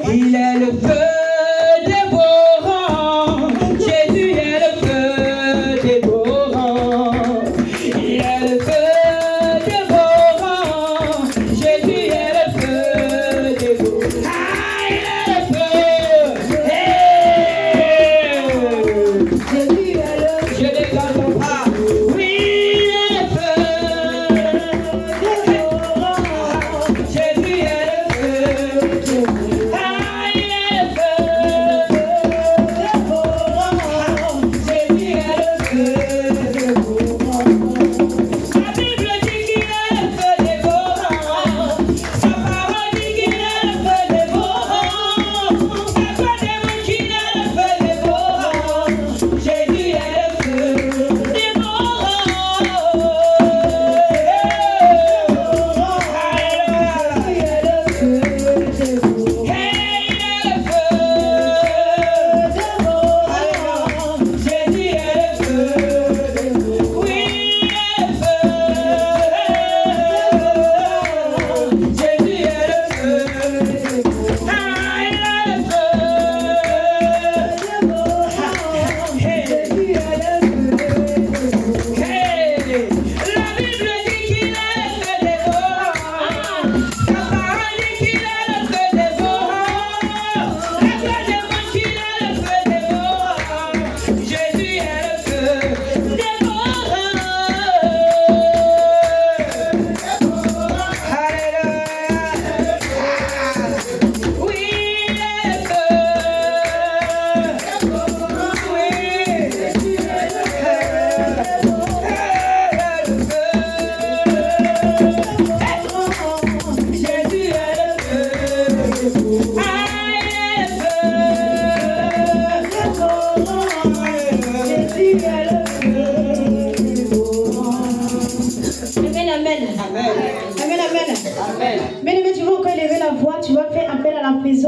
Il est le feu dévorant, Jésus est le feu dévorant. Il est le feu dévorant, Jésus est le feu dévorant. Ah, il est le feu. Hey. Jésus est le feu. Je déclare ton bras. Oui, il est le feu dévorant, Jésus est le feu.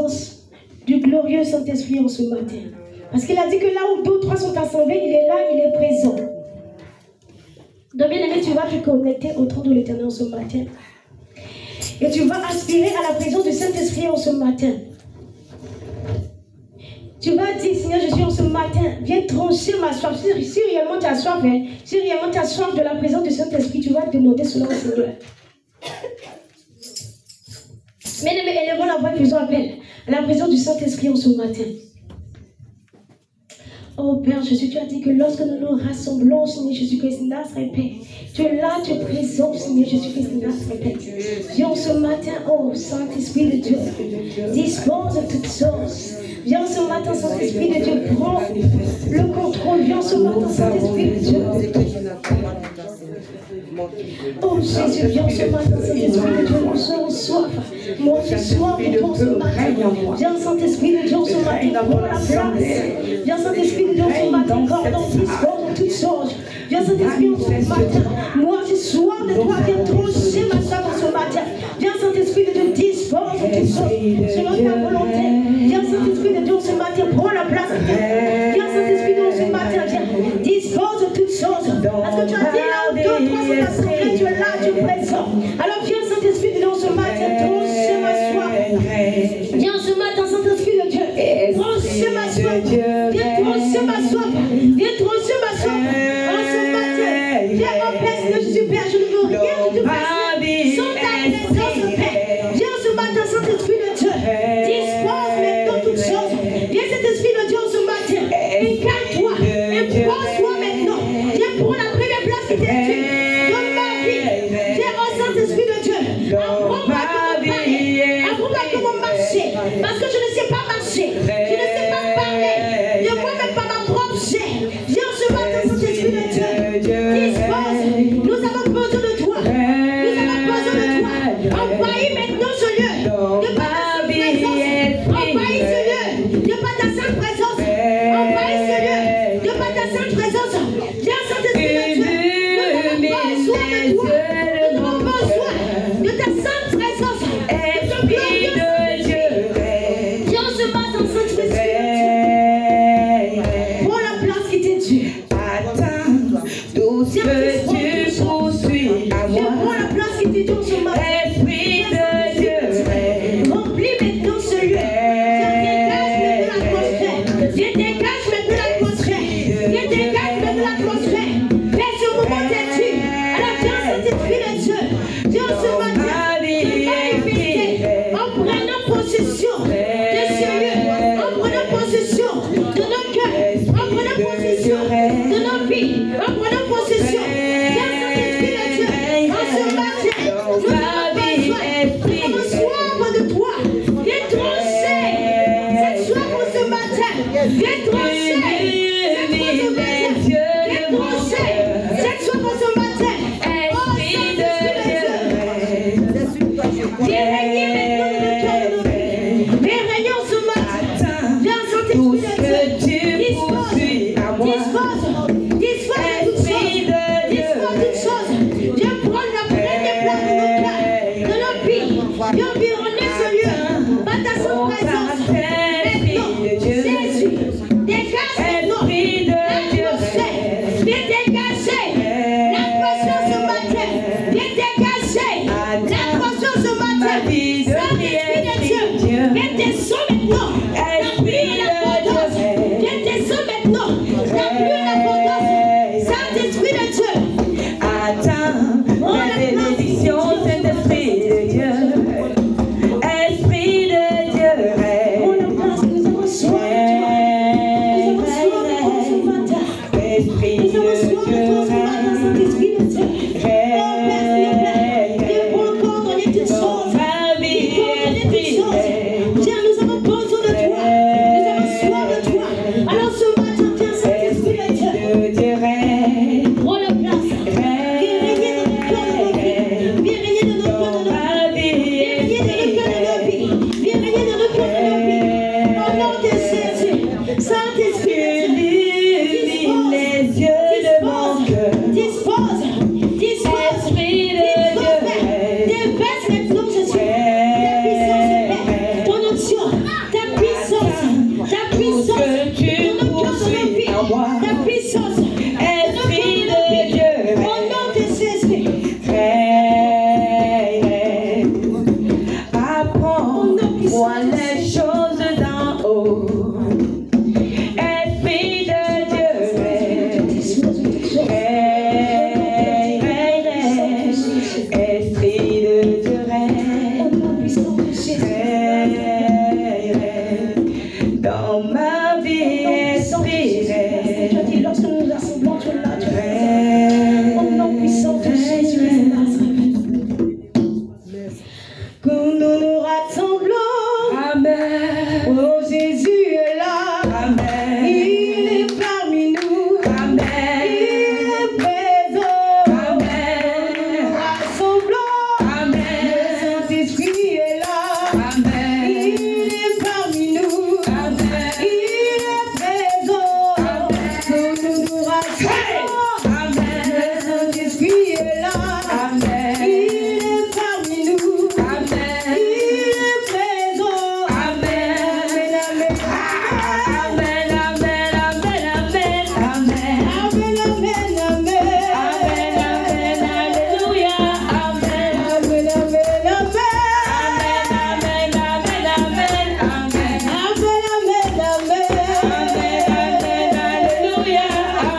présence du glorieux Saint-Esprit en ce matin. Parce qu'il a dit que là où 2 ou 3 sont assemblés, il est là, il est présent. Donc bien aimé, tu vas te connecter au trône de l'Éternel ce matin. Et tu vas aspirer à la présence du Saint-Esprit en ce matin. Tu vas dire, Seigneur, je suis en ce matin, viens trancher ma soif. Si réellement tu as soif, si réellement tu as soif de la présence du Saint-Esprit, tu vas demander cela au Seigneur. Mais élevons la voix, faisons appel à la présence du Saint-Esprit en ce matin. Oh Père Jésus, tu as dit que lorsque nous nous rassemblons, Seigneur Jésus-Christ, Nazareth, Père, tu es là, tu es présent, Seigneur Jésus-Christ, Nazareth, Père. Viens ce matin, oh Saint-Esprit de Dieu, dispose de toutes choses. Viens ce matin, Saint-Esprit de Dieu, prends le contrôle. Viens ce matin, Saint-Esprit de Dieu. Oh Jésus, viens ce matin, Saint-Esprit de Dieu, nous sommes soif. Moi, j'ai soif de toi ce matin. Viens, Saint-Esprit de Dieu, ce matin, prends la place. Viens, Saint-Esprit de Dieu, ce matin, gardons, dispose de toutes choses. Viens, Saint-Esprit, ce matin. Moi, j'ai soif de toi. Viens trancher ma soif ce matin. Viens, Saint-Esprit de Dieu, dispose de toutes choses selon ta volonté. Viens, Saint-Esprit de Dieu, ce matin, prends la place. Viens, Saint-Esprit de Dieu, ce matin, viens, dispose de toutes choses. Parce que tu as dit là où 2 ou 3 sont assemblés, tu es là, tu es présent. Alors viens, Saint-Esprit de Dieu, ce matin, trancher ma soif. Viens ce matin, Saint-Esprit de Dieu, trancher ma soif. Viens trancher ma soif. Viens trancher ma soif. En ce matin, viens en paix, Seigneur Jésus, Père, je ne veux rien que tu fasses sans ta présence, Père. Viens ce matin, Saint-Esprit de Dieu, dispose maintenant toutes choses. Viens, Saint-Esprit de Dieu, ce matin, incarne-toi, impose-toi maintenant. Viens pour la première place qui t'est due dans ma vie. Viens, oh Saint-Esprit de Dieu, apprends à comment marcher, parce que je ne sais pas marcher, je ne sais pas parler, de moi-même par ma propre chair. Viens ce matin, Saint-Esprit de Dieu, dispose. Nous avons besoin de toi, nous avons besoin de toi. Envahis maintenant ce lieu, de par ta sainte présence. Envahis ce lieu, de par ta sainte présence. Envahis ce lieu, de par ta sainte présence. Viens, Saint-Esprit de Dieu, nous avons besoin de toi, nous avons besoin de ta sainte présence, de ton glorieux Dieu. Viens ce matin, Saint-Esprit de Dieu, prends la place qui t'est due. Attends, tout ce que tu poursuis à moi. Prends la place qui t'est due ce matin. Esprit de Dieu, remplis maintenant ce lieu. Viens, dégage maintenant l'atmosphère. Viens, dégage maintenant l'atmosphère. Fais ce moment d'étude. Alors viens, Saint-Esprit de Dieu. Viens ce matin. En prenant possession de ce lieu. En prenant possession de nos cœurs. En prenant possession de nos vies. En prenant possession. Viens, Saint-Esprit de Dieu. En ce matin, nous avons besoin. Nous avons soif de toi. Viens trancher cette soif en ce matin. Viens trancher cette soif en ce matin. Oh, Saint-Esprit de Dieu. Viens régner maintenant dans le cœur de nos vies. Viens régner en ce matin. Viens, Saint-Esprit de Dieu. Dispose de toutes choses. Dispose de toutes choses. Viens prendre la première place de nos cœurs, de nos vies. Viens environner ce lieu par ta sainte présence. Maintenant, Jésus, dégage maintenant l'atmosphère. Viens dégager l'atmosphère ce matin. Viens dégager l'atmosphère ce matin. Saint-Esprit de Dieu, viens descendre maintenant. La pluie et l'abondance. Viens descendre maintenant. La pluie et l'abondance. Saint-Esprit de Dieu. attends la bénédiction, Saint-Esprit de Dieu. Esprit de Dieu, On a place, nous avons soif de toi. Nous avons soif de toi ce matin. Esprit Nous avons soif de toi ce de matin, Saint-Esprit de Dieu. Oh Père, Seigneur, Père, viens pour encore donner toutes choses. Viens pour donner toutes choses. Viens, nous avons besoin de toi. Nous les choses d'en haut. Esprit de Dieu, règne, règne, règne. Esprit de Dieu, règne, règne. Dans ma vie, esprit règne. Lorsque nous nous rassemblons, tu es là, tu es présent. Au nom puissant de Jésus. Que nous nous rassemblons. Amen. Oh, Jésus est là. Amen. Il est parmi nous. Amen. Il est présent. Amen. Rassemblons. Amen. Le Saint-Esprit est là. Amen. Il est parmi nous. Amen. Il est présent. Que nous nous rassemblons. Amen. Le Saint-Esprit est là. Amen. Il est parmi nous. Amen. Il est présent. Amen. Amen, amen. Amen, amen, amen, amen, amen. Amen, amen, amen. Amen, amen, alléluia. Amen. Amen, amen, amen. Amen, amen, amen, amen. Amen, amen, amen. Amen, amen, alléluia.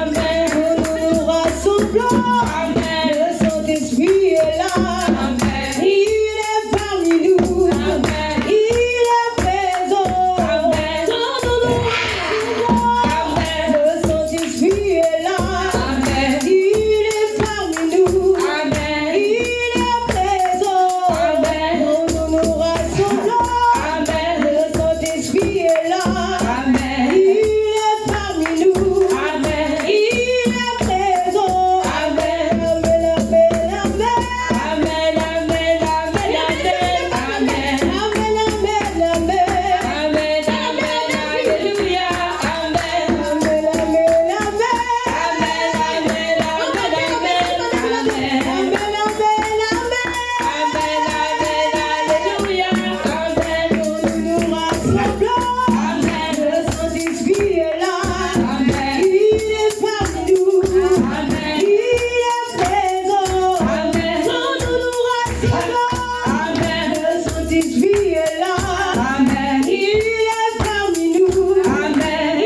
Amen. Nous nous rassemblons. Amen. Le Saint-Esprit est là. Amen. Il est parmi nous. Amen. Il est présent. Amen. Nous nous rassemblons. Amen. Le Saint-Esprit est là. Amen. Il est parmi nous. Amen. Il est présent. Amen. Nous nous rassemblons. Amen. Le Saint-Esprit est là. Amen. Il est parmi nous. Amen. Il est présent. Amen. Amen, amen, amen. Amen, amen, amen, amen. Amen. Amen, amen, amen. Amen, amen, alléluia. Amen. Amen, amen, amen. Amen, amen, amen, amen. Amen. Amen, amen, amen. Amen, amen, alléluia. Amen. Nous nous rassemblons. Amen. Le Saint-Esprit est là. Amen. Il est parmi nous. Amen. Il est présent. Amen. Nous nous rassemblons. Amen. Le Saint-Esprit est là. Amen. Il est parmi nous. Amen. Il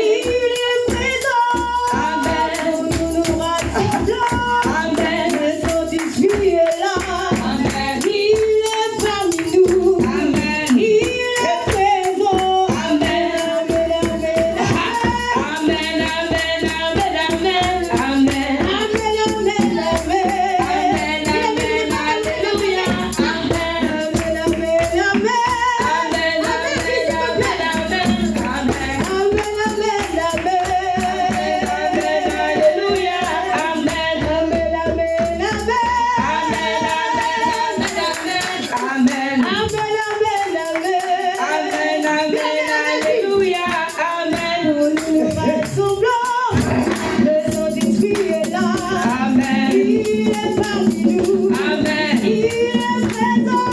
est présent. Amen. Nous nous rassemblons. Amen. Le Saint-Esprit est là. Amen. Il est parmi nous. Amen. Il est présent. Amen. Amen, amen, Amen, amen, amen, amen. Amen. amen, amen, amen. Amen, amen, alléluia. Amen. Amen, amen, amen. Amen, amen, amen, amen. Amen. Amen, amen, amen. Amen, alléluia. Amen. Amen, amen, amen. Amen, amen, amen. Amen. Amen, amen, amen. Amen, amen, alléluia. Amen. Nous nous rassemblons. Le Saint-Esprit est là. Amen. Il est parmi nous. Amen. Il est présent.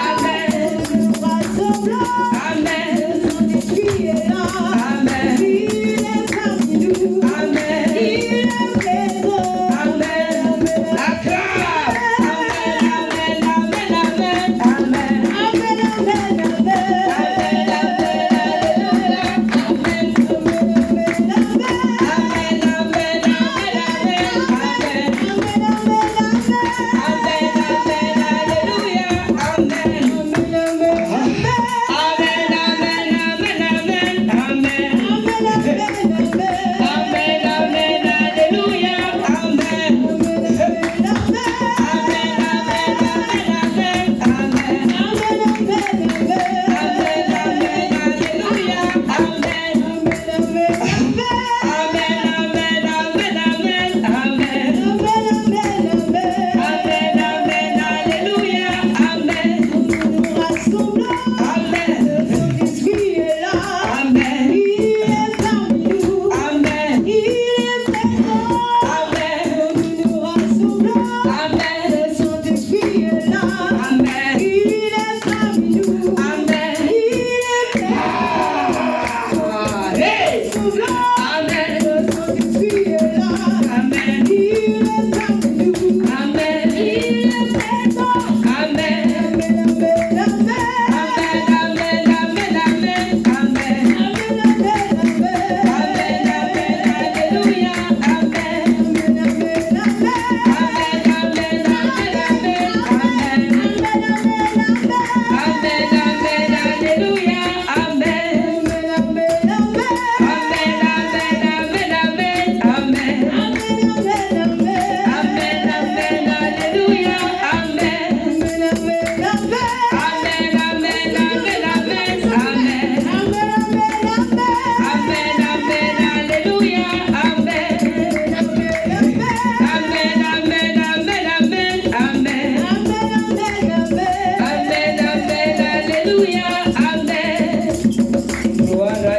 Amen. Nous nous rassemblons. Amen. Le Saint-Esprit est là. Amen. Il est parmi nous. Amen. Il est présent. Amen. Acclame. Amen, amen, amen, amen. Amen. Amen, amen, amen. Amen, amen,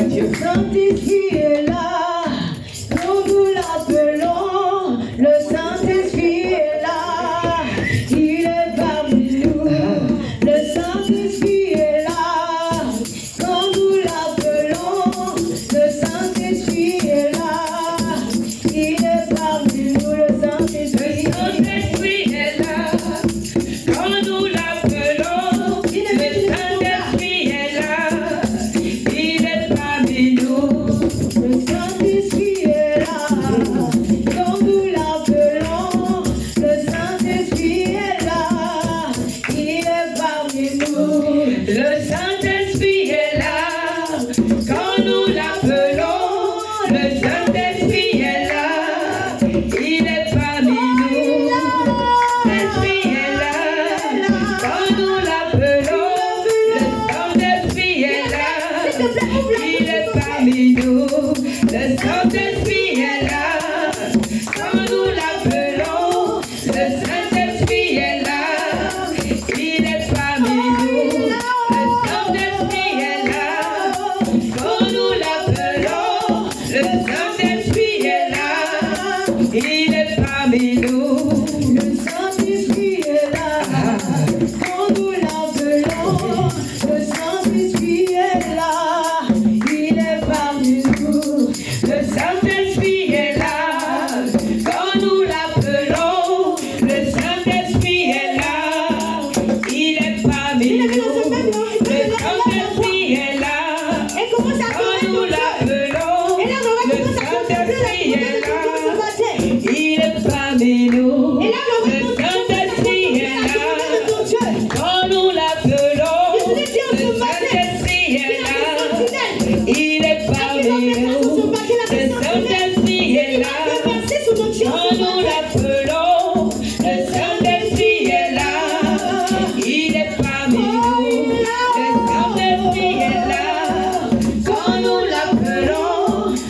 Dieu. Saint-Esprit est là, quand nous l'appelons, le Saint-Esprit est là, il est parmi nous. Le Saint-Esprit est là, quand nous l'appelons, le Saint-Esprit est là, il est parmi nous. Le Saint-Esprit est là, quand nous l'appelons, le Saint-Esprit est là, il est parmi nous. Le Saint-Esprit est là, quand nous l'appelons, le Saint-Esprit est là, il est parmi nous. Le Saint-Esprit est là, quand nous l'appelons, le Saint-Esprit est là, il est parmi nous. L'Esprit est là, quand nous l'appelons, le Saint-Esprit est là, il est parmi nous. Le Saint-Esprit est là, quand nous l'appelons, le Saint-Esprit est là, il est parmi nous. Le Saint-Esprit est là, quand nous l'appelons, le Saint-Esprit est là, il est parmi nous. Le Saint-Esprit est là, quand nous l'appelons, le Saint-Esprit est là, il est parmi nous. Le Saint-Esprit est là, quand nous l'appelons, le Saint-Esprit est là, il est parmi nous. Le Saint-Esprit est là, Et commence à quand nous l'appelons, Et là, on va le commencer à Saint-Esprit est là, là. il est parmi nous. Et là, on va Le Saint-Esprit est là, ton Dieu. quand nous l'appelons, le Saint-Esprit est là, il est parmi nous. Le Saint-Esprit est là, quand nous l'appelons, le Saint-Esprit est là, il est parmi nous. Le Saint-Esprit est là, quand nous l'appelons, le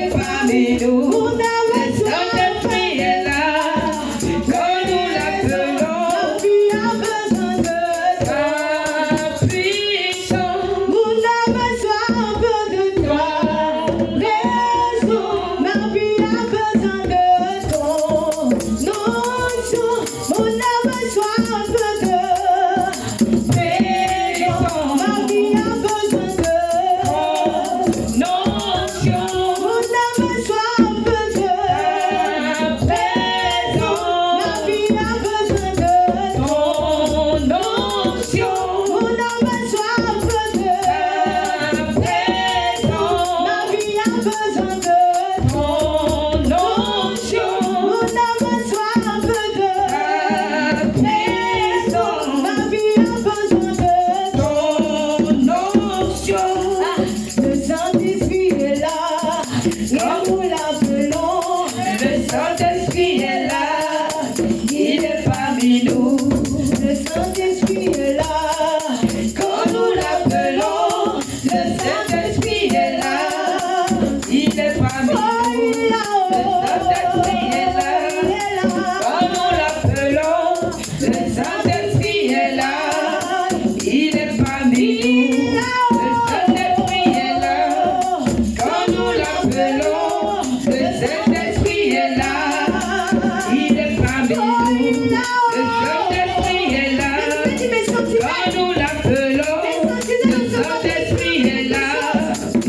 Saint-Esprit est là,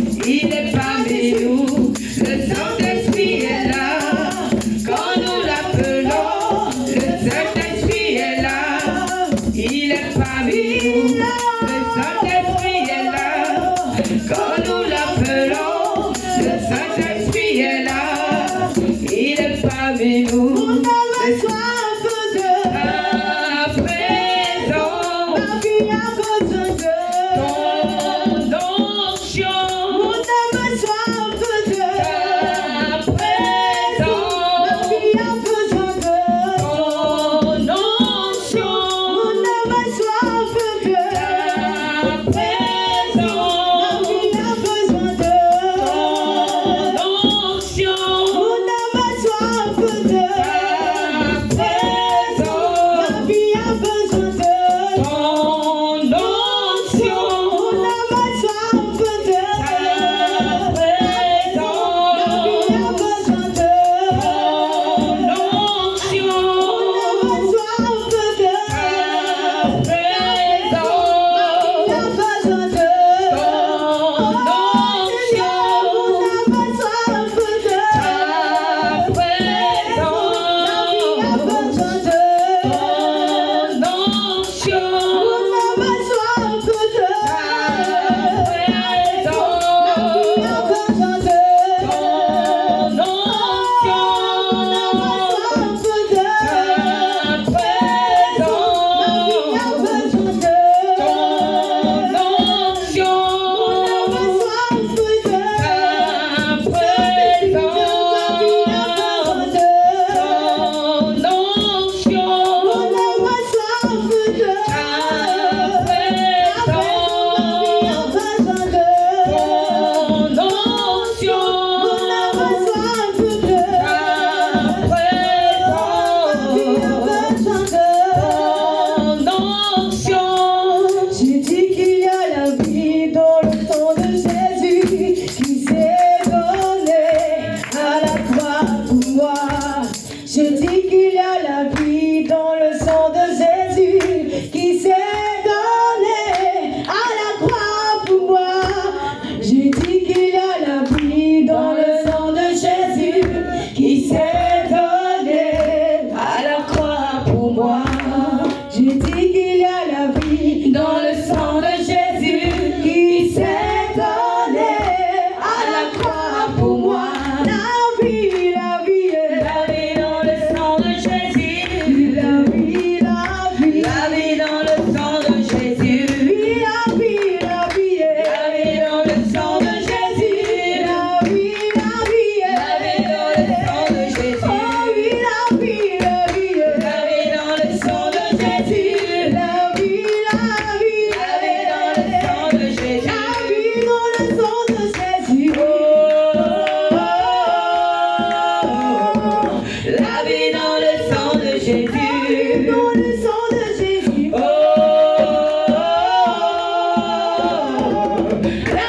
il est parmi nous. Le Saint-Esprit est là, quand nous l'appelons, ta puissance. Mon âme a soif de Oh!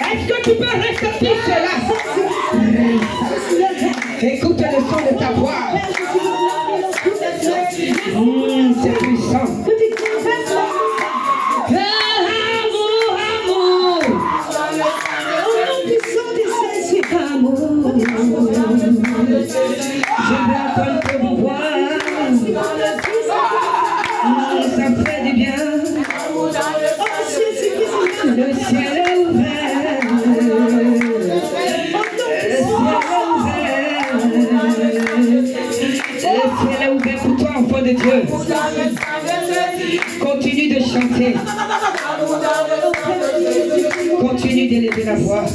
Est-ce que tu peux ressentir cela? Écoute le son de ta voix. C'est puissant. Je vais entendre tes voix. Ça fait du bien. Le ciel est ouvert. Le ciel est ouvert pour toi, enfant de Dieu. Continue de chanter. Continue d'élever la voix.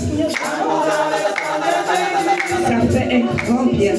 Ça fait un grand bien.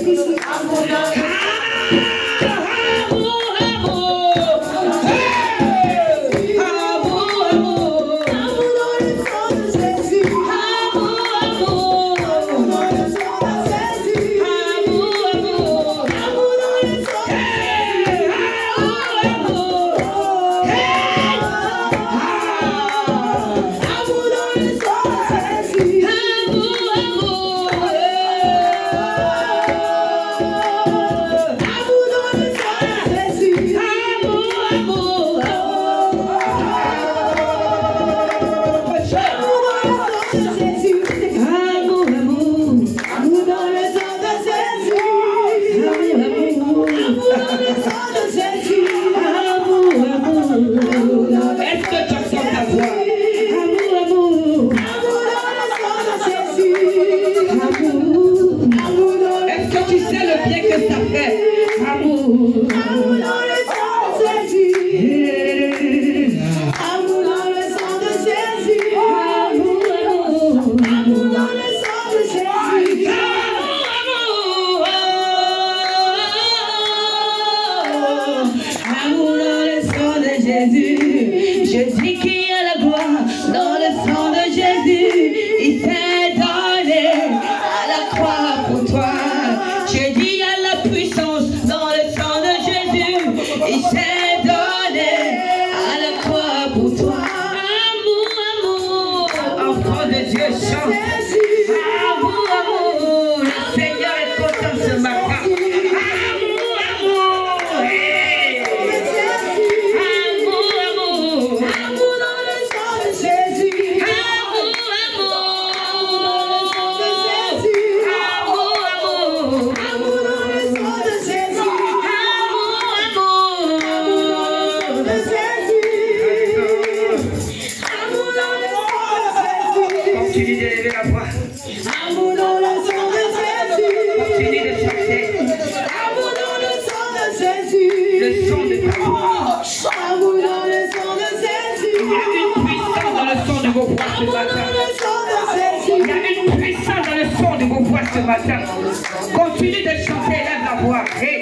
Continue de chanter, lève la voix. Hey.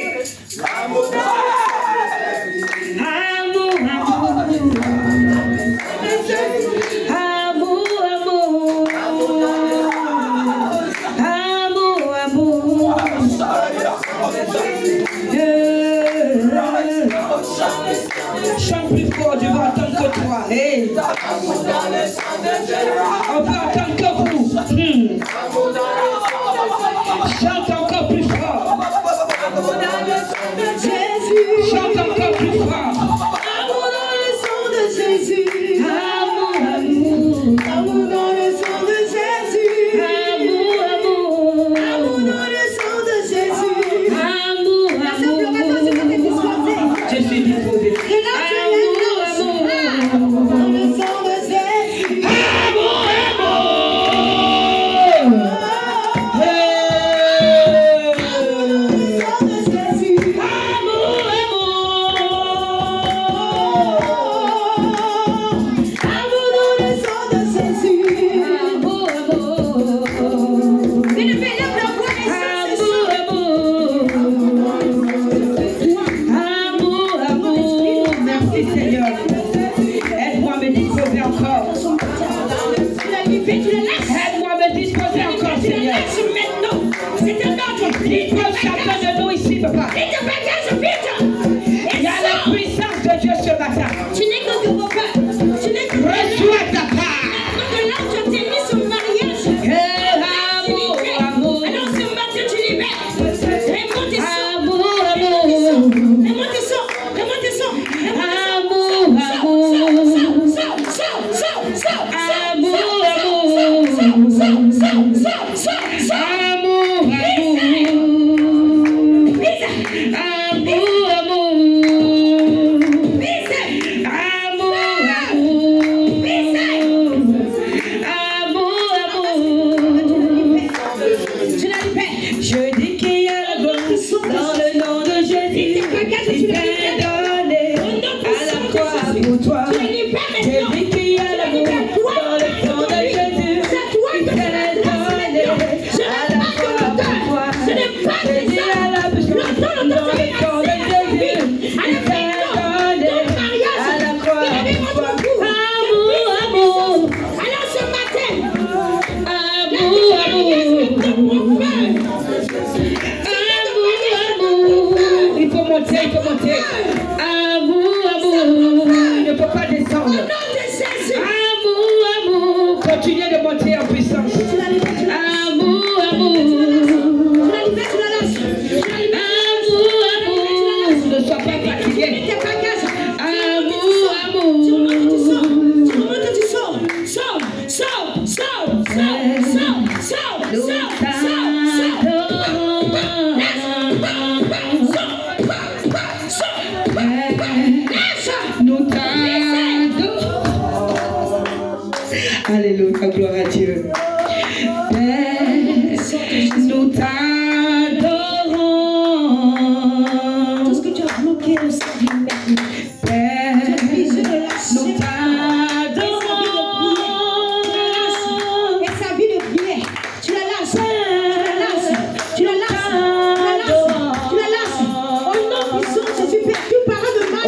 Amour, amour. Amour, amour. Chante plus fort, je veux entendre que toi. Hey. On peut entendre que vous. Chante encore plus fort. Chante encore plus fort. Amour dans le sang de Jésus. Amour, amour. Amour dans le sang de Jésus. Amour, amour. Amour dans le sang de Jésus. Amour, amour. Je suis disposé. Amour, amour. Amour dans le sang de Jésus. Amour, amour. Aide-moi à me disposer encore, Seigneur. Dispose chacun de nous ici, papa. Il y a la puissance de Dieu ce matin. Tu n'es que de vos peurs. Tu n'es que reçois ta part. de là où tu t'es mis sur le mariage. Amour, amour. Alors ce matin tu libères. Réponds tes sons. Amour, amour. Réponds tes sons. Réponds tes sons. Amour, amour. Amour, amour. Amour, il ne peut pas descendre. Amour, continuez de monter en puissance. Amour, ne sois pas fatigué. Alléluia, gloire à Dieu. Nous t'adorons. Tout ce que tu as bloqué au sein d'une mère. Nous t'adorons. Et sa vie de prière, tu la lâches. Tu la lâches. Au nom puissant de Jésus, Père, tout parent de mal.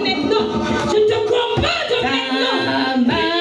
Maintenant, je te commande maintenant.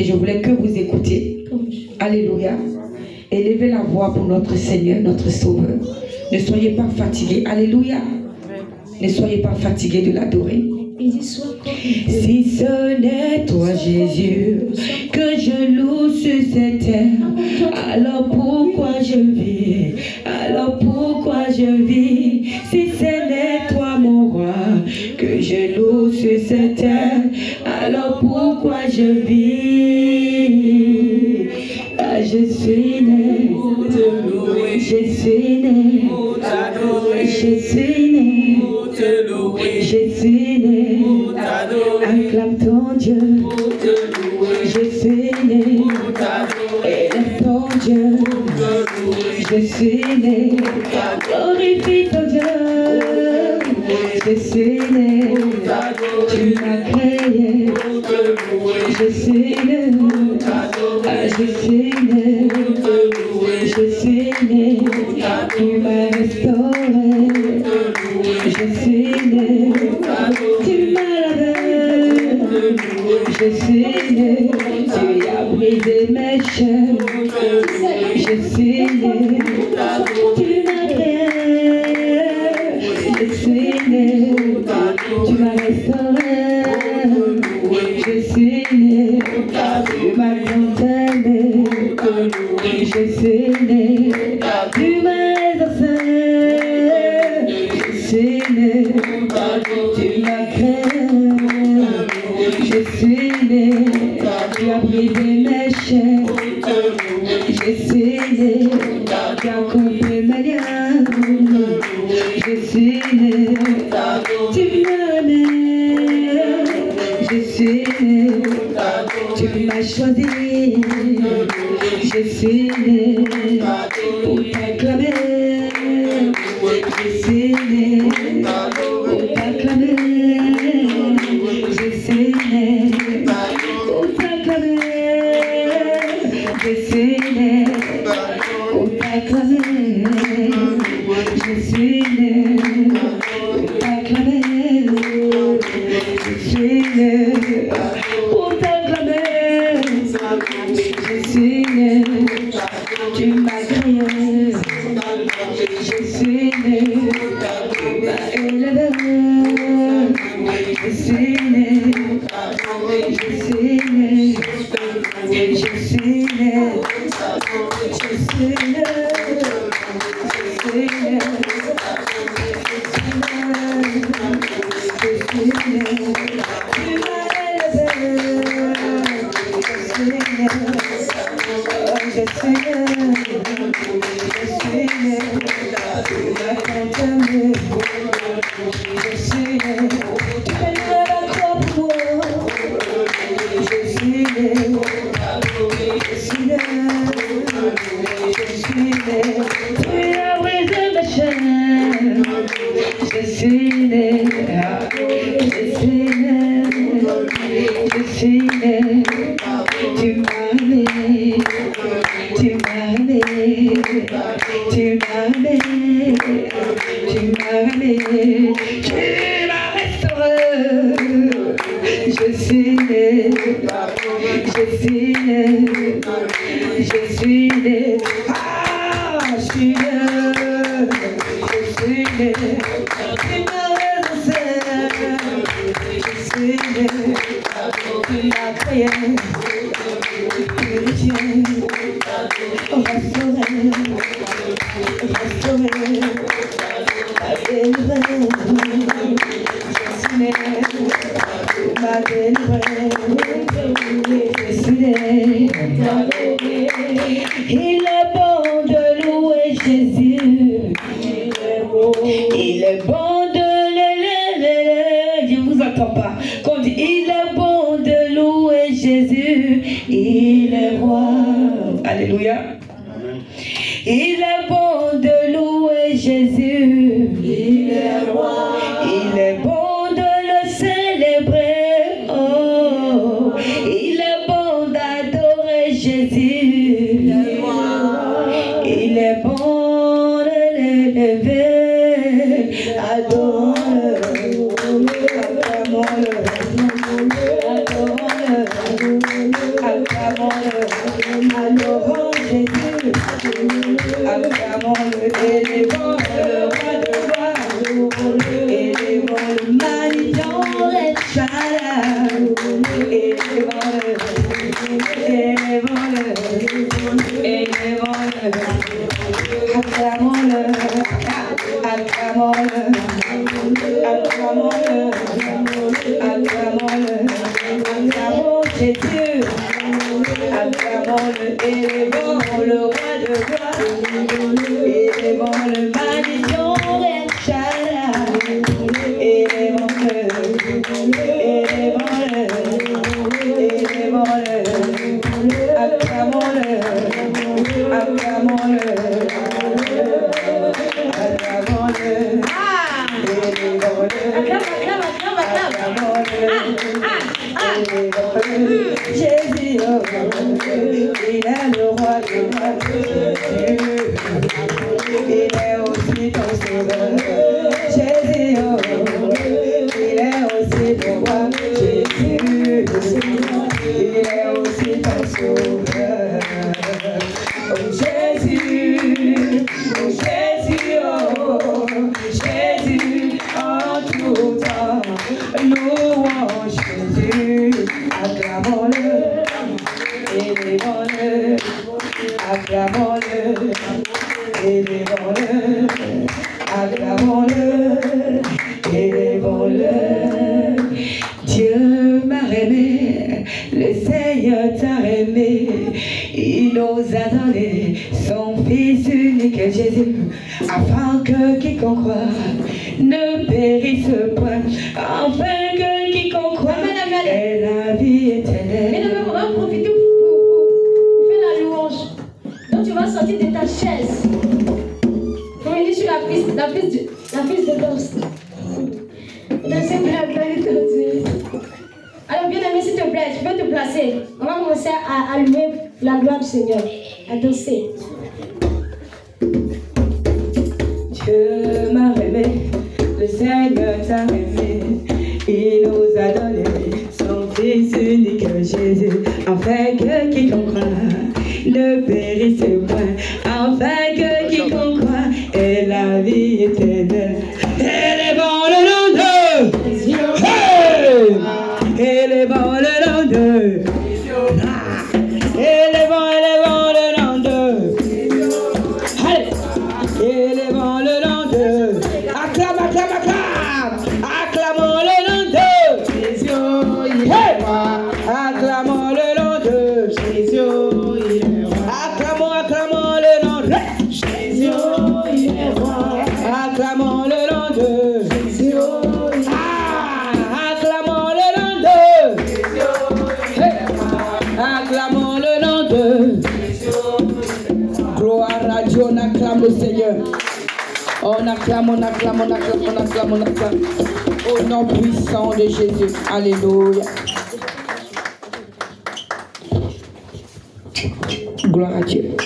Je voulais que vous écoutiez. Alléluia. Élevez la voix pour notre Seigneur, notre Sauveur. Ne soyez pas fatigués. Alléluia. Ne soyez pas fatigués de l'adorer. Si ce n'est toi, Jésus, que je loue sur cette terre, alors pourquoi je vis? Alors pourquoi je vis? Si ce n'est toi, mon roi, que je loue sur cette terre, alors pourquoi je vis? Ah, je suis né, je suis né, je suis né, je suis né, acclame ton Dieu, je suis né, Dieu. Je suis né, glorifie ton Dieu. Je suis né, tu m'as créé. Je suis né, je suis né, je suis né, tu m'as restauré. Je suis né, tu m'as lavé. Je suis né, tu as brisé mes chaînes. Je suis né, tu m'as créé. Je suis né, tu m'as restauré. Je suis né, tu m'as condamné. Je suis né, tu m'as exaucé. Je suis né, tu m'as créé. Je suis né, tu as brisé mes chaînes. Je suis né, tu as coupé mes liens. Je suis né, tu m'as aimé. Je suis né, tu m'as choisi. Je suis né pour t'acclamer. Je suis né pour t'acclamer. Je suis né pour t'acclamer. Je suis né pour t'acclamer. Je suis né pour t'acclamer. Je suis né pour t'acclamer. Je suis né, tu m'as créé. Je suis né, tu m'as élevé. Je suis né, je suis né, je suis né, je suis né, Il est bon de louer Jésus. Il est bon de je vous entends pas. Quand il est bon de louer Jésus, il est roi. Alléluia. Il est bon de louer Jésus. Il est roi. Il est bon de le célébrer. Oh, il est bon d'adorer Jésus. Il est roi. Il est bon de l'élever. Adore-le. Acclamons-le. Adore-le. Acclamons-le. Adorons Jésus. Acclamons-le, élevons-le, le roi de gloire. Élevons-le, magnifions les Shaddai. Élevons-le, élevons-le, élevons-le. Acclamons-le, acclamons-le, acclamons-le, acclamons-le. Acclamons Jésus. Acclamons-le, élevons le roi de gloire. Élevons-le, magnifions les Shaddai. Élevons-le, élevons-le, élevons-le. Acclamons-le, acclamons-le, acclamons-le, Jésus, il est le roi des rois, il est aussi ton sauveur. Jésus, il est aussi ton roi. Jésus, il est aussi ton sauveur. Oh Jésus, oh Jésus, oh Jésus, en tout temps, louons Jésus, acclamons-le, élevons-le, acclamons-le, élevons-le, acclamons-le, élevons-le. Dieu m'a aimé, le Seigneur t'a aimé, il nous a donné son Fils unique Jésus, afin que quiconque croit ne périsse point, afin que quiconque croit ait la vie éternelle. Mais on va profiter pour faire la louange. Donc tu vas sortir de ta chaise. Pour venir sur la piste de danse. Danser pour la gloire de Dieu. Alors bien aimé, s'il te plaît, tu peux te placer. On va commencer à louer la gloire du Seigneur, à danser. Dieu m'a aimé, le Seigneur t'a aimé, il nous a donné son Fils unique Jésus, afin que quiconque croit ne périsse point, afin que quiconque croit ait la vie éternelle. Élevons le nom de Dieu, élevons le nom de élevons le nom de allez, élevons le nom de acclame, acclame, acclame, acclamons le nom de Jésus, acclamons le nom de Jésus, acclamons, acclamons le nom de Jésus, acclamons le nom de Jésus, acclamons le nom de acclamons le nom de gloire à Dieu, on acclame le Seigneur. On acclame, on acclame, on acclame, on acclame, on acclame. Au nom puissant de Jésus. Alléluia. Gloire à Dieu.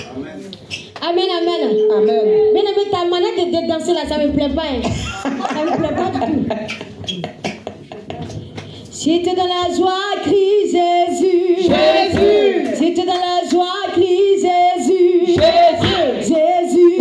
Amen, amen. Amen. Bien aimé, ta manière de danser là, ça ne me plaît pas. Hein. Ça ne me plaît pas du tout. Si tu es dans la joie, crie Jésus. Jésus. Si tu es dans la joie, crie Jésus. Jésus. Jésus.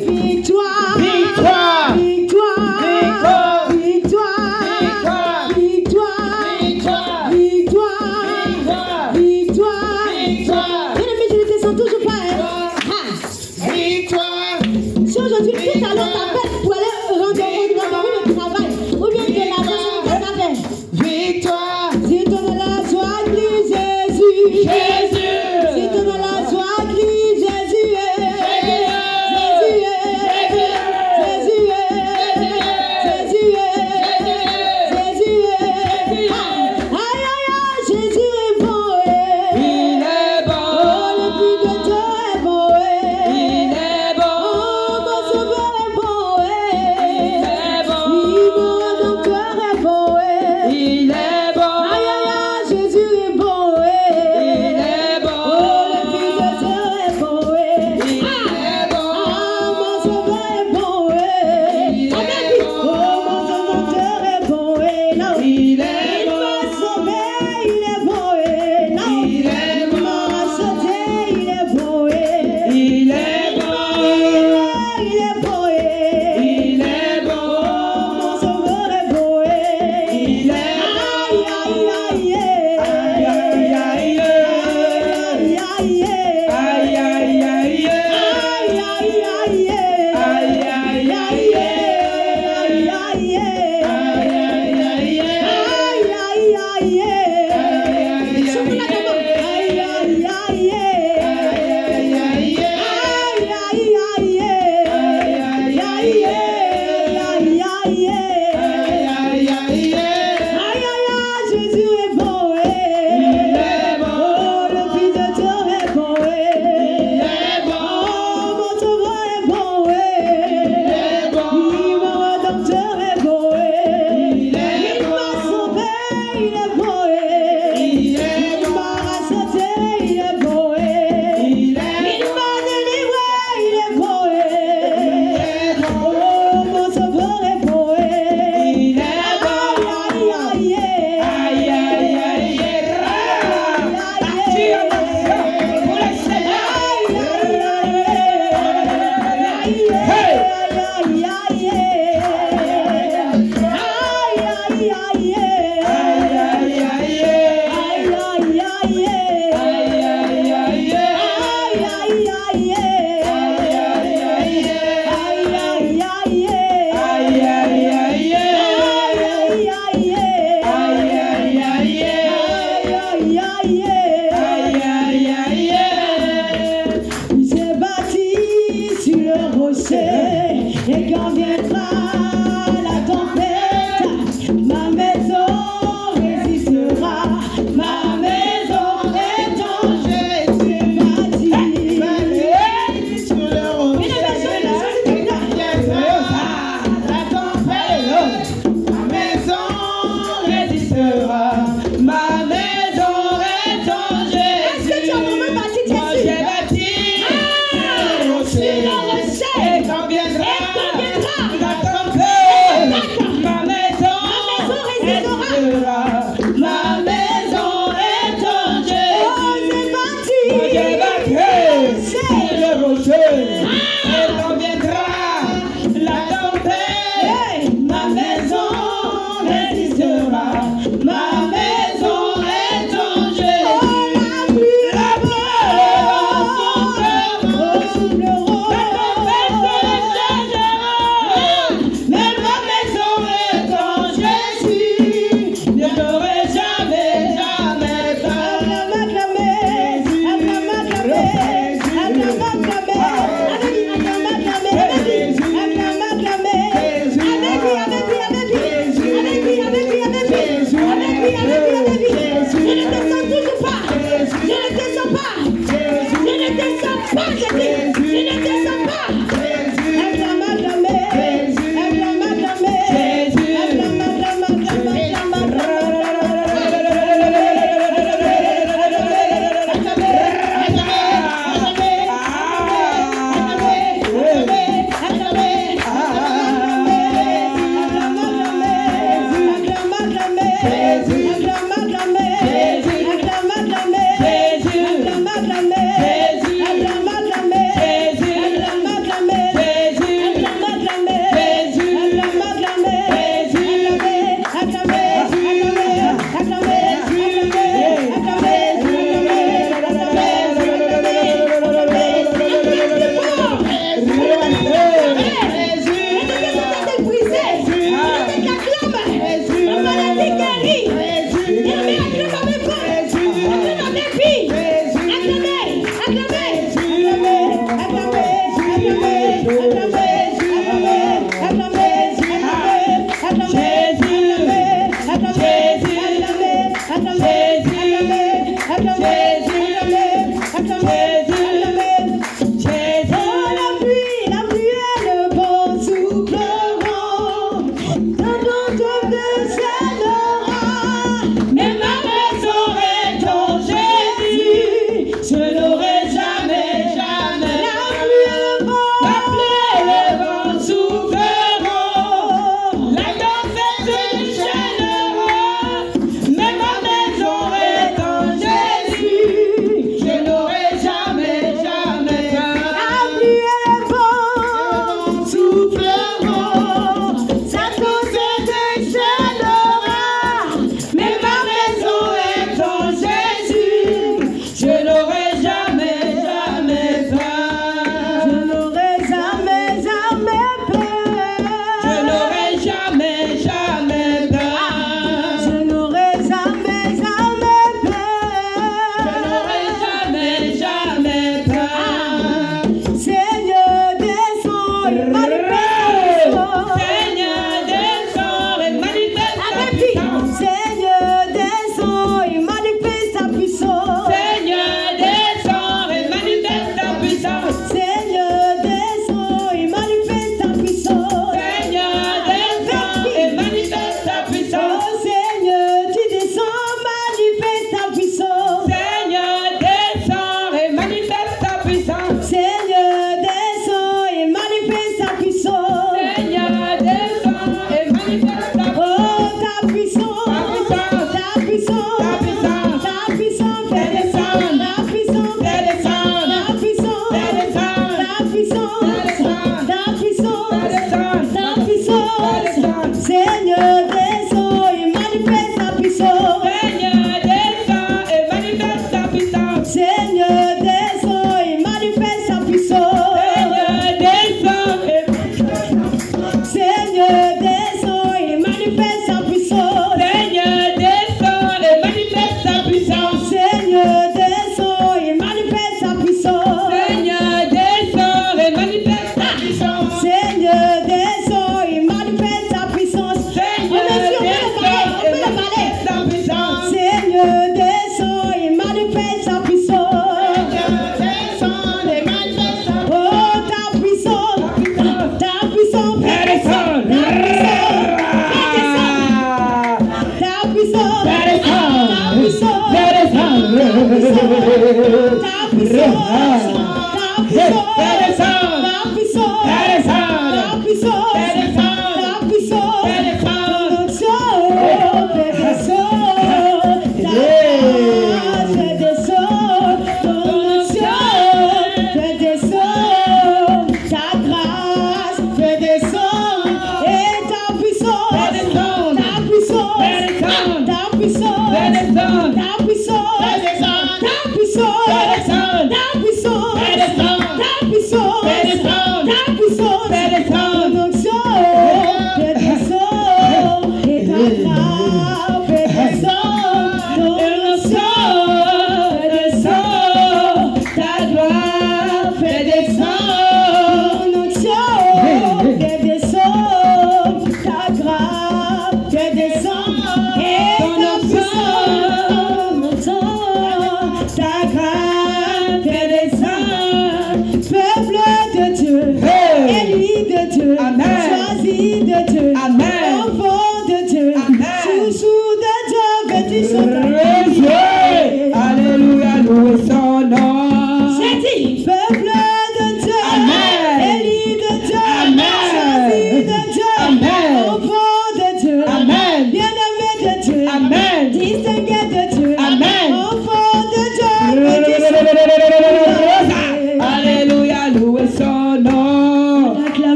Victoire. Il est beau.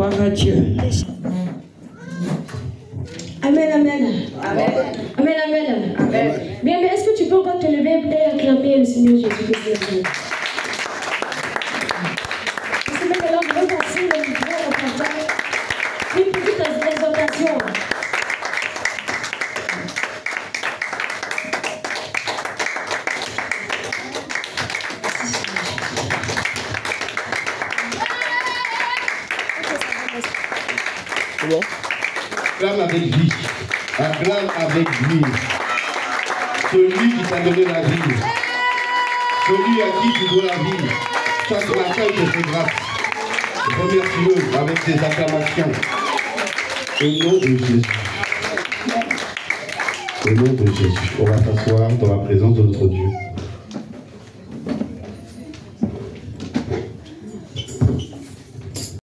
Gloire à Dieu. Amen, amen. Amen. Amen, amen. Amen. Bien, mais est-ce que tu peux encore te lever et acclamer le Seigneur Jésus-Christ? Maintenant, je vais passer le micro au pasteur. Une petite exhortation. Acclame avec vie. Acclame avec vie. Celui qui t'a donné la vie. Celui à qui tu dois la vie. Chaque matin, il te fait grâce. Remercie-le avec tes acclamations. Au nom de Jésus. Au nom de Jésus. On va s'asseoir dans la présence de notre Dieu.